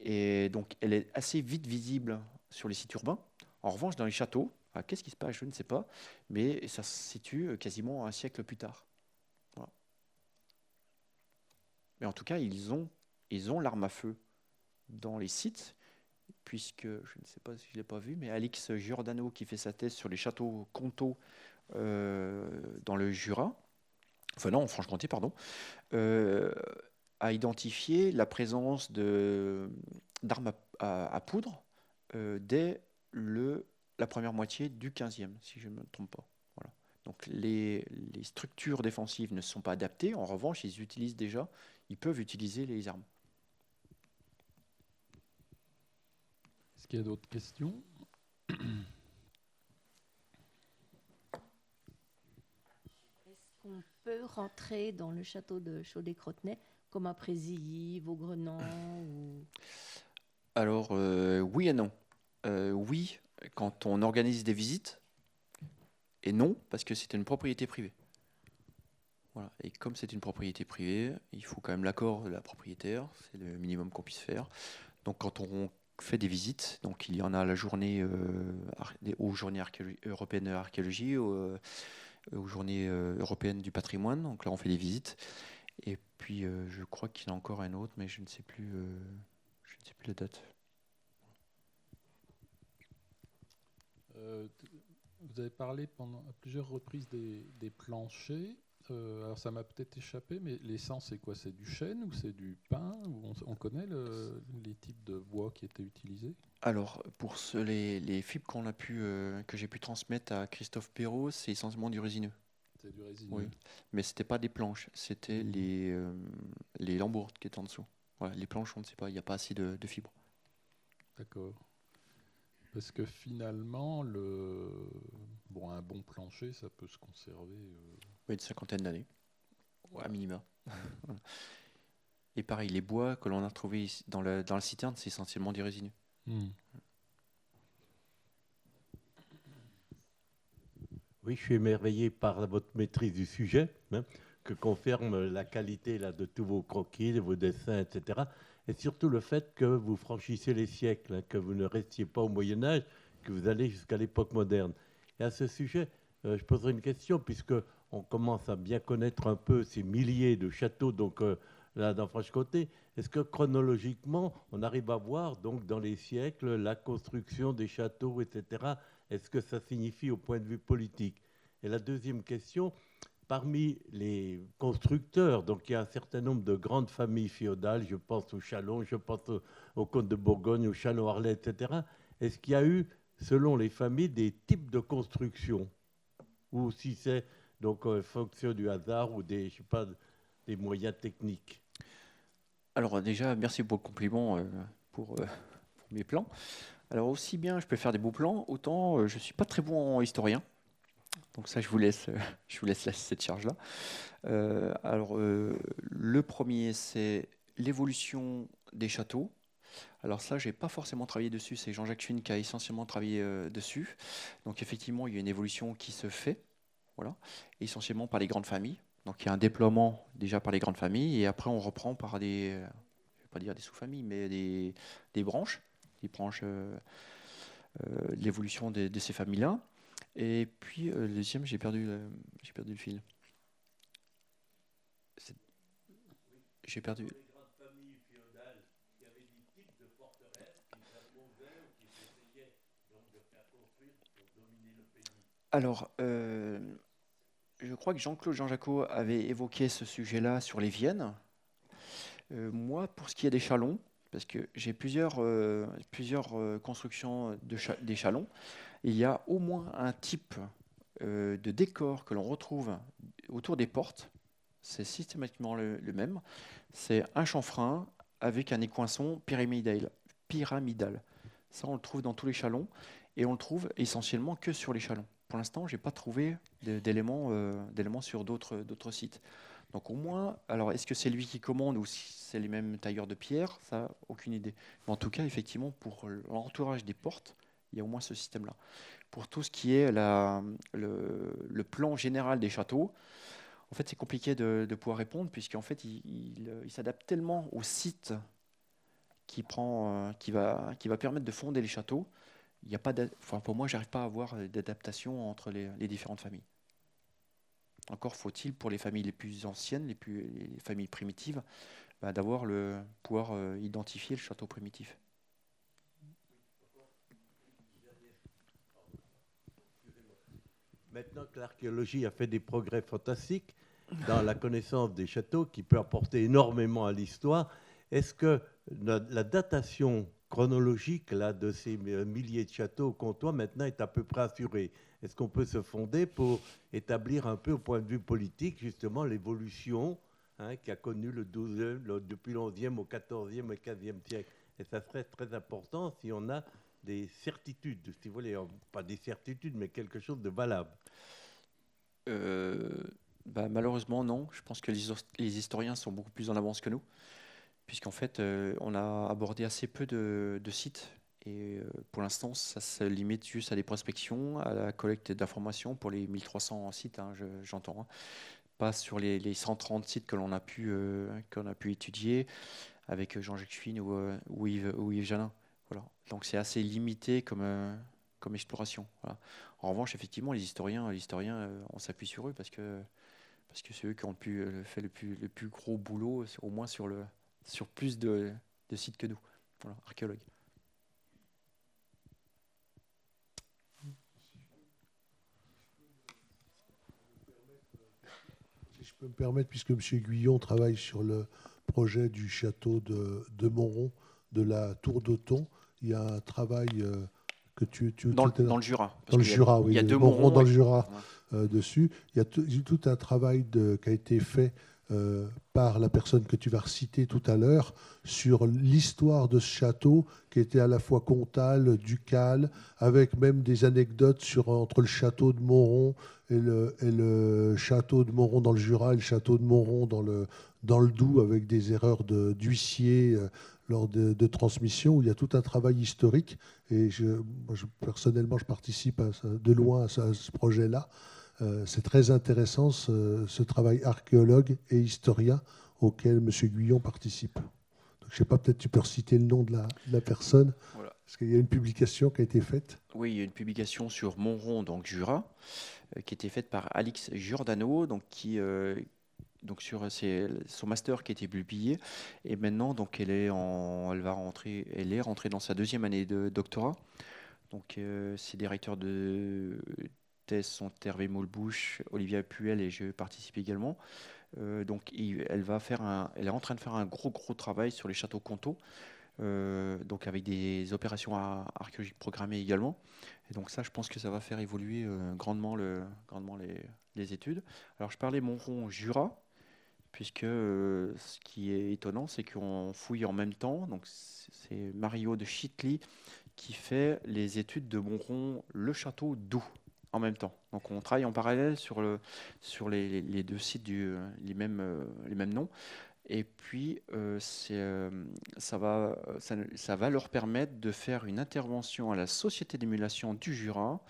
S2: Et donc, elle est assez vite visible sur les sites urbains. En revanche, dans les châteaux, qu'est-ce qui se passe? Je ne sais pas, mais ça se situe quasiment un siècle plus tard. Voilà. Mais en tout cas, ils ont l'arme à feu dans les sites, puisque, je ne sais pas si je ne l'ai pas vu, mais Alix Giordano, qui fait sa thèse sur les châteaux comtaux dans le Jura, enfin non, en Franche-Comté, pardon, a identifié la présence d'armes à poudre dès la première moitié du 15e, si je ne me trompe pas. Voilà. Donc les structures défensives ne sont pas adaptées, en revanche, ils peuvent utiliser les armes.
S1: Est-ce qu'il y a d'autres questions?
S4: Est-ce qu'on peut rentrer dans le château de Chaudet-Crotenay comme à Présilly, Vaugrenant ou...
S2: Alors, oui et non. Oui, quand on organise des visites, et non, parce que c'est une propriété privée. Voilà. Et comme c'est une propriété privée, il faut quand même l'accord de la propriétaire, c'est le minimum qu'on puisse faire. Donc, quand on fait des visites, donc il y en a la journée aux journées européennes d'archéologie, aux journées européennes du patrimoine. Donc là, on fait des visites. Et puis, je crois qu'il y en a encore un autre, mais je ne sais plus la date.
S1: Vous avez parlé à plusieurs reprises des planchers. Alors ça m'a peut-être échappé, mais l'essence c'est quoi? C'est du chêne ou c'est du pin? On connaît les types de bois qui étaient utilisés?
S2: Alors, pour les fibres que j'ai pu transmettre à Christophe Perrault, c'est essentiellement du résineux.
S1: C'est du résineux.
S2: Oui, mais c'était pas des planches, c'était les lambourdes qui étaient en dessous. Voilà, les planches, on ne sait pas, il n'y a pas assez de fibres.
S1: D'accord. Parce que finalement, un bon plancher, ça peut se conserver.
S2: Oui, une cinquantaine d'années,
S1: Voilà.
S2: à minima. Et pareil, les bois que l'on a retrouvés ici, dans la citerne, c'est essentiellement du résineux.
S5: Oui, je suis émerveillé par votre maîtrise du sujet, que confirme la qualité de tous vos croquis, de vos dessins, etc. Et surtout le fait que vous franchissez les siècles, que vous ne restiez pas au Moyen-Âge, que vous allez jusqu'à l'époque moderne. Et à ce sujet, je poserai une question, puisque on commence à bien connaître un peu ces milliers de châteaux, donc là dans Franche-Comté. Est-ce que chronologiquement, on arrive à voir donc dans les siècles la construction des châteaux, etc. Est-ce que ça signifie au point de vue politique? Et la deuxième question, parmi les constructeurs, donc il y a un certain nombre de grandes familles féodales, je pense aux Chalon, je pense aux comtes de Bourgogne, aux Chalon-Arlay, etc. Est-ce qu'il y a eu, selon les familles, des types de construction? Ou si c'est donc fonction du hasard ou des moyens techniques?
S2: Alors déjà, merci pour le compliment pour mes plans. Alors aussi bien je peux faire des beaux plans, autant je ne suis pas très bon en historien. Donc ça, je vous laisse cette charge-là. Le premier, c'est l'évolution des châteaux. Alors ça, je n'ai pas forcément travaillé dessus, c'est Jean-Jacques Chune qui a essentiellement travaillé dessus. Donc effectivement, il y a une évolution qui se fait, voilà, essentiellement par les grandes familles. Donc il y a un déploiement déjà par les grandes familles, et après on reprend par je ne vais pas dire des sous-familles, mais des branches, l'évolution de ces familles-là. Et puis le deuxième, j'ai perdu le fil. J'ai perdu.
S5: Les grandes familles féodales, il y avait des types de forteresses qui s'imposaient ou qui s'essayaient
S2: Alors, je crois que Jean-Claude Jean-Jacot avait évoqué ce sujet-là sur les Viennes. Moi, pour ce qui est des chalons, parce que j'ai plusieurs constructions des chalons, il y a au moins un type de décor que l'on retrouve autour des portes. C'est systématiquement le même. C'est un chanfrein avec un écoinçon pyramidal. Ça, on le trouve dans tous les chalons et on le trouve essentiellement que sur les chalons. Pour l'instant, je n'ai pas trouvé d'éléments sur d'autres sites. Donc au moins, alors est-ce que c'est lui qui commande ou si c'est les mêmes tailleurs de pierre? Ça, aucune idée. Mais en tout cas, effectivement, pour l'entourage des portes, il y a au moins ce système-là. Pour tout ce qui est le plan général des châteaux, en fait, c'est compliqué de pouvoir répondre puisqu'en fait, il s'adapte tellement au site qui va permettre de fonder les châteaux. Il y a pas pour moi, j'arrive pas à avoir d'adaptation entre les différentes familles. Encore faut-il, pour les familles les plus anciennes, les familles primitives, pouvoir identifier le château primitif.
S5: Maintenant que l'archéologie a fait des progrès fantastiques dans la connaissance des châteaux, qui peut apporter énormément à l'histoire, est-ce que la datation chronologique là, de ces milliers de châteaux comtois maintenant est à peu près assurée? Est-ce qu'on peut se fonder pour établir un peu au point de vue politique justement l'évolution qui a connu depuis le XIe au XIVe et XVe siècle? Et ça serait très important si on a des certitudes, si vous voulez, pas des certitudes, mais quelque chose de valable.
S2: Malheureusement, non. Je pense que les historiens sont beaucoup plus en avance que nous, puisqu'en fait, on a abordé assez peu de sites. Et pour l'instant, ça se limite juste à des prospections, à la collecte d'informations pour les 1300 sites, j'entends. Pas sur les 130 sites que l'on a pu étudier avec Jean-Jacques Schwinn ou Yves Jalin. Voilà. Donc c'est assez limité comme exploration. Voilà. En revanche, effectivement, les historiens, on s'appuie sur eux parce que c'est eux qui ont fait le plus gros boulot, au moins sur plus de sites que nous, voilà, archéologues.
S3: Si je peux me permettre, puisque M. Guyon travaille sur le projet du château de Monron, de la tour d'Othon, il y a un travail que tu
S2: dans le Jura.
S3: Dans le Jura, oui.
S2: Il y a deux
S3: Monron dans le Jura
S2: ouais.
S3: dessus. Il y a tout un travail qui a été fait par la personne que tu vas reciter tout à l'heure sur l'histoire de ce château qui était à la fois comtal, ducal, avec même des anecdotes entre le château de Monron et le château de Monron dans le Jura et le château de Monron dans le Doubs, avec des erreurs d'huissier lors de transmission, où il y a tout un travail historique. Et personnellement, je participe de loin à ce projet-là. C'est très intéressant ce travail archéologue et historien auquel M. Guyon participe. Donc, je ne sais pas, peut-être tu peux reciter le nom de la personne,
S2: voilà.
S3: Parce qu'il y a une publication qui a été faite.
S2: Oui, il y a une publication sur Monron, donc Jura, qui a été faite par Alix Giordano, sur son master qui a été publié. Et maintenant, donc, elle est rentrée dans sa deuxième année de doctorat. Donc, ses directeurs de thèse sont Hervé Maulbouche, Olivia Puel et je participe également. Donc, elle est en train de faire un gros travail sur les châteaux comtaux, donc avec des opérations archéologiques programmées également. Et donc ça, je pense que ça va faire évoluer grandement les études. Alors, je parlais Monron-Jura, puisque ce qui est étonnant, c'est qu'on fouille en même temps. Donc, c'est Mario de Chitly qui fait les études de Monron, le château d'Oux, en même temps. Donc on travaille en parallèle sur les deux sites les mêmes noms. Et puis ça va leur permettre de faire une intervention à la Société d'émulation du Jura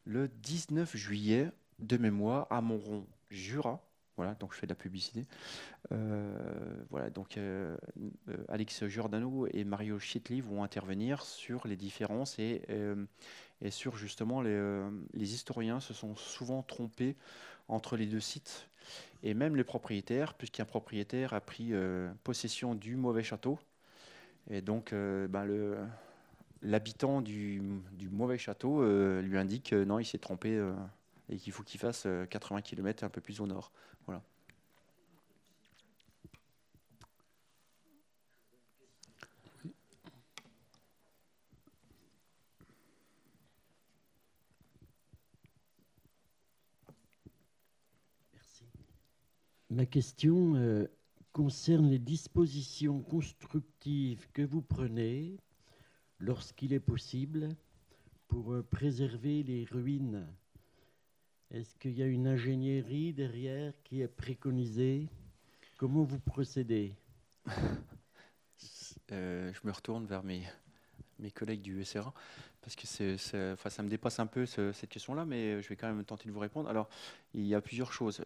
S2: le 19 juillet de mémoire à Monron, Jura. Voilà, donc je fais de la publicité. Voilà, donc Alix Giordano et Mario Chitly vont intervenir sur les différences et sur justement les historiens se sont souvent trompés entre les deux sites et même les propriétaires, puisqu'un propriétaire a pris possession du mauvais château et donc l'habitant du mauvais château lui indique que non, il s'est trompé et qu'il faut qu'il fasse 80 km un peu plus au nord. Voilà.
S6: Merci. Ma question concerne les dispositions constructives que vous prenez lorsqu'il est possible pour préserver les ruines. Est-ce qu'il y a une ingénierie derrière qui est préconisée? Comment vous procédez?
S2: Je me retourne vers mes collègues du SRA parce que ça me dépasse un peu cette question-là, mais je vais quand même tenter de vous répondre. Alors, il y a plusieurs choses.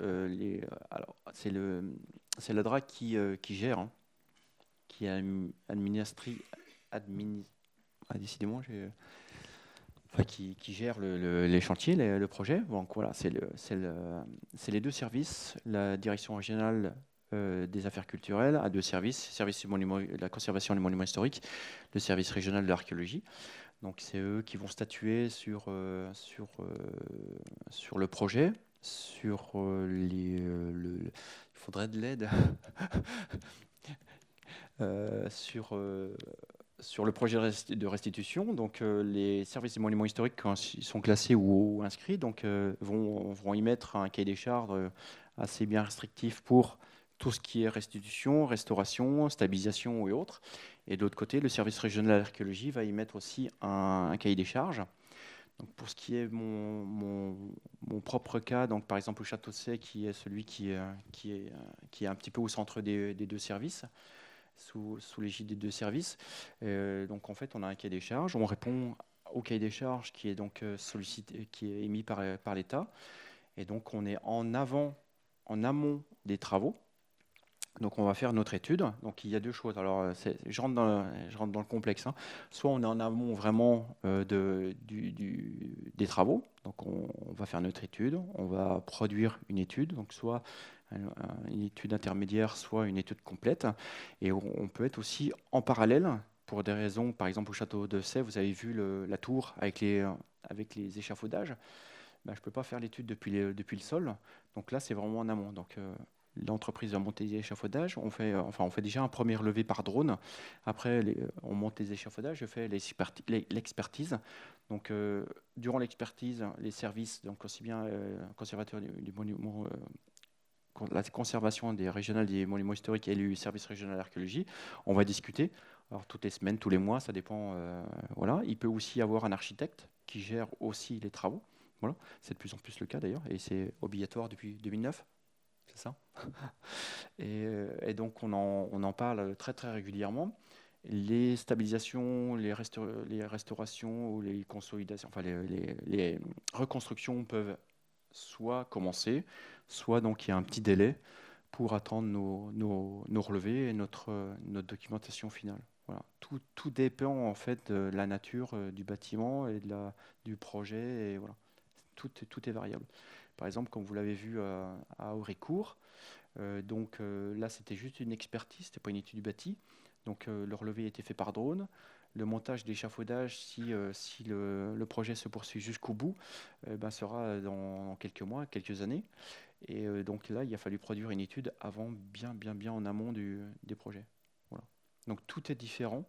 S2: C'est la DRAC qui gère, hein, qui décidément, qui gère les chantiers, le projet. Donc voilà, c'est les deux services, la direction régionale des affaires culturelles a deux services, service de la conservation des monuments historiques, le service régional de l'archéologie. Donc c'est eux qui vont statuer sur le projet, il faudrait de l'aide sur le projet de restitution. Donc les services des monuments historiques, quand ils sont classés ou inscrits, donc, vont y mettre un cahier des charges assez bien restrictif pour tout ce qui est restitution, restauration, stabilisation et autres. Et de l'autre côté, le service régional d'archéologie va y mettre aussi un cahier des charges. Donc pour ce qui est mon propre cas, donc par exemple au Château de Sey, qui est celui qui est un petit peu au centre des deux services, sous l'égide des deux services. Donc en fait, on a un cahier des charges, on répond au cahier des charges qui est donc sollicité, qui est émis par l'État. Et donc on est en amont des travaux. Donc on va faire notre étude. Donc il y a deux choses. Alors je rentre dans le complexe, hein. Soit on est en amont vraiment des travaux. Donc on va faire notre étude. On va produire une étude. Donc soit une étude intermédiaire, soit une étude complète. Et on peut être aussi en parallèle pour des raisons. Par exemple au Château de Sey, vous avez vu la tour avec les échafaudages. Ben, je ne peux pas faire l'étude depuis le sol. Donc là c'est vraiment en amont. Donc l'entreprise va monter les échafaudages. On fait déjà un premier levé par drone. Après, on monte les échafaudages. Je fais l'expertise. Donc, durant l'expertise, les services, donc aussi bien conservateur du monument, la conservation des régionales des monuments historiques et le service régional d'archéologie, on va discuter. Alors, toutes les semaines, tous les mois, ça dépend. Voilà. Il peut aussi y avoir un architecte qui gère aussi les travaux. Voilà. C'est de plus en plus le cas d'ailleurs, et c'est obligatoire depuis 2009. C'est ça. Et donc on en parle très très régulièrement. Les stabilisations, les restaurations ou les consolidations, enfin les reconstructions peuvent soit commencer, soit donc il y a un petit délai pour attendre nos relevés et notre documentation finale. Voilà. Tout dépend en fait de la nature du bâtiment et du projet, et voilà. Tout est variable. Par exemple, comme vous l'avez vu à Auricourt, là c'était juste une expertise, c'était pas une étude du bâti. Donc le relevé a été fait par drone. Le montage d'échafaudage, si le projet se poursuit jusqu'au bout, sera dans quelques mois, quelques années. Et donc là, il a fallu produire une étude avant, bien en amont des projets. Voilà. Donc tout est différent.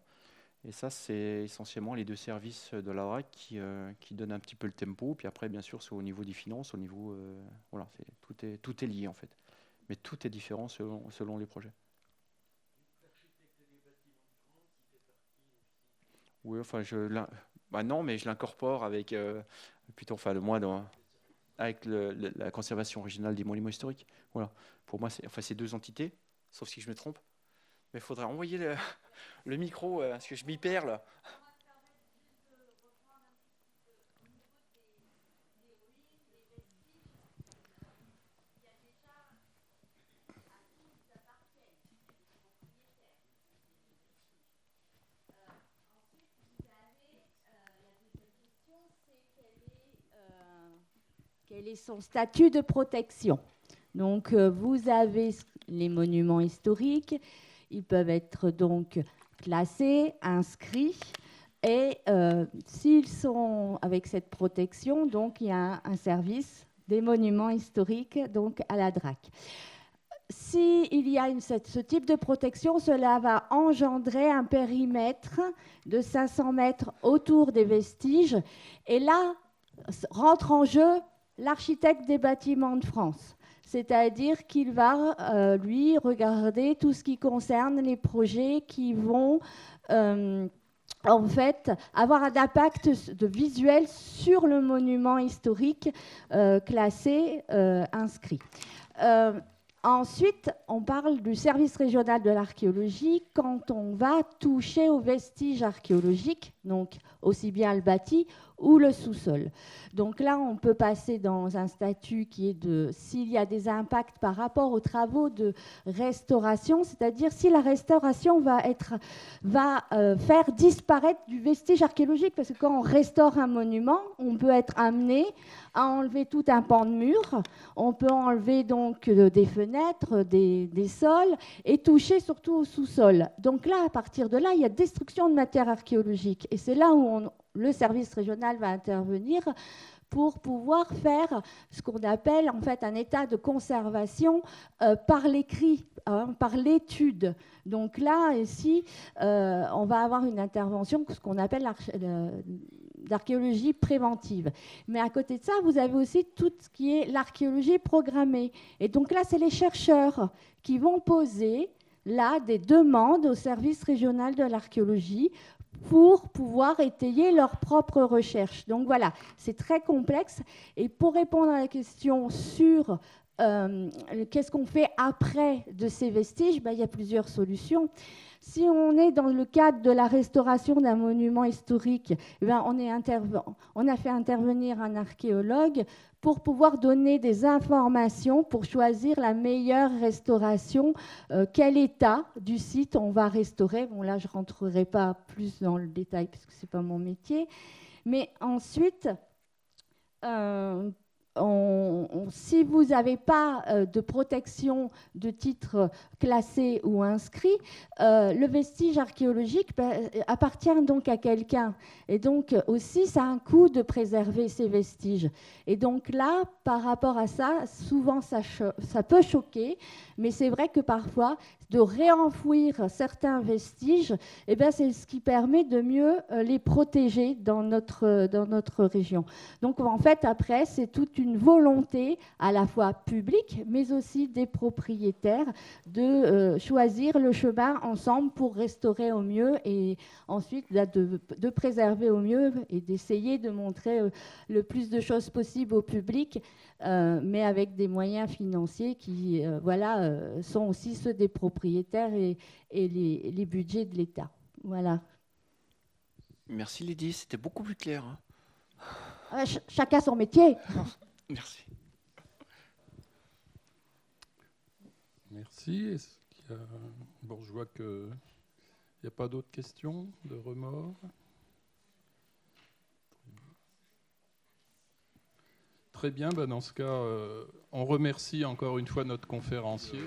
S2: Et ça, c'est essentiellement les deux services de la DRAC qui donnent un petit peu le tempo. Puis après, bien sûr, c'est au niveau des finances, au niveau... voilà, tout est lié, en fait. Mais tout est différent selon les projets. Oui, enfin, non, mais je l'incorpore avec... plutôt, enfin, avec la conservation régionale des monuments historiques. Voilà. Pour moi, c'est deux entités, sauf si je me trompe. Mais il faudrait envoyer le micro, parce que je m'y perds là.
S7: Quel est son statut de protection? Donc, vous avez les monuments historiques. Ils peuvent être donc classés, inscrits. Et s'ils sont avec cette protection, donc il y a un service des monuments historiques donc à la DRAC. S'il y a ce type de protection, cela va engendrer un périmètre de 500 mètres autour des vestiges. Et là, rentre en jeu l'architecte des bâtiments de France. C'est-à-dire qu'il va, lui, regarder tout ce qui concerne les projets qui vont, en fait, avoir un impact de visuel sur le monument historique classé, inscrit. Ensuite, on parle du service régional de l'archéologie quand on va toucher aux vestiges archéologiques, donc aussi bien le bâti ou le sous-sol. Donc là, on peut passer dans un statut qui est de s'il y a des impacts par rapport aux travaux de restauration, c'est-à-dire si la restauration va faire disparaître du vestige archéologique, parce que quand on restaure un monument, on peut être amené à enlever tout un pan de mur, on peut enlever donc des fenêtres, des sols, et toucher surtout au sous-sol. Donc là, à partir de là, il y a destruction de matière archéologique, et c'est là où le service régional va intervenir pour pouvoir faire ce qu'on appelle en fait un état de conservation par l'écrit, par l'étude. Donc là, ici, on va avoir une intervention, ce qu'on appelle l'archéologie préventive. Mais à côté de ça, vous avez aussi tout ce qui est l'archéologie programmée. Et donc là, c'est les chercheurs qui vont poser là des demandes au service régional de l'archéologie pour pouvoir étayer leurs propres recherches. Donc voilà, c'est très complexe. Et pour répondre à la question sur qu'est-ce qu'on fait après de ces vestiges, il y a plusieurs solutions. Si on est dans le cadre de la restauration d'un monument historique, on a fait intervenir un archéologue pour pouvoir donner des informations pour choisir la meilleure restauration, quel état du site on va restaurer. Bon, là, je ne rentrerai pas plus dans le détail parce que ce n'est pas mon métier. Mais ensuite, si vous n'avez pas de protection de titre classé ou inscrit, le vestige archéologique appartient donc à quelqu'un. Et donc aussi, ça a un coût de préserver ces vestiges. Et donc là, par rapport à ça, souvent ça peut choquer, mais c'est vrai que parfois, de réenfouir certains vestiges, c'est ce qui permet de mieux les protéger dans notre région. Donc en fait, après, c'est toute une volonté à la fois publique, mais aussi des propriétaires de choisir le chemin ensemble pour restaurer au mieux et ensuite de préserver au mieux et d'essayer de montrer le plus de choses possible au public, mais avec des moyens financiers qui sont aussi ceux des propriétaires et les budgets de l'État. Voilà.
S2: Merci Lydie, c'était beaucoup plus clair.
S7: Chacun son métier.
S2: Merci.
S1: Merci. Bon, je vois qu'il n'y a pas d'autres questions de remords. Très bien, dans ce cas, on remercie encore une fois notre conférencier.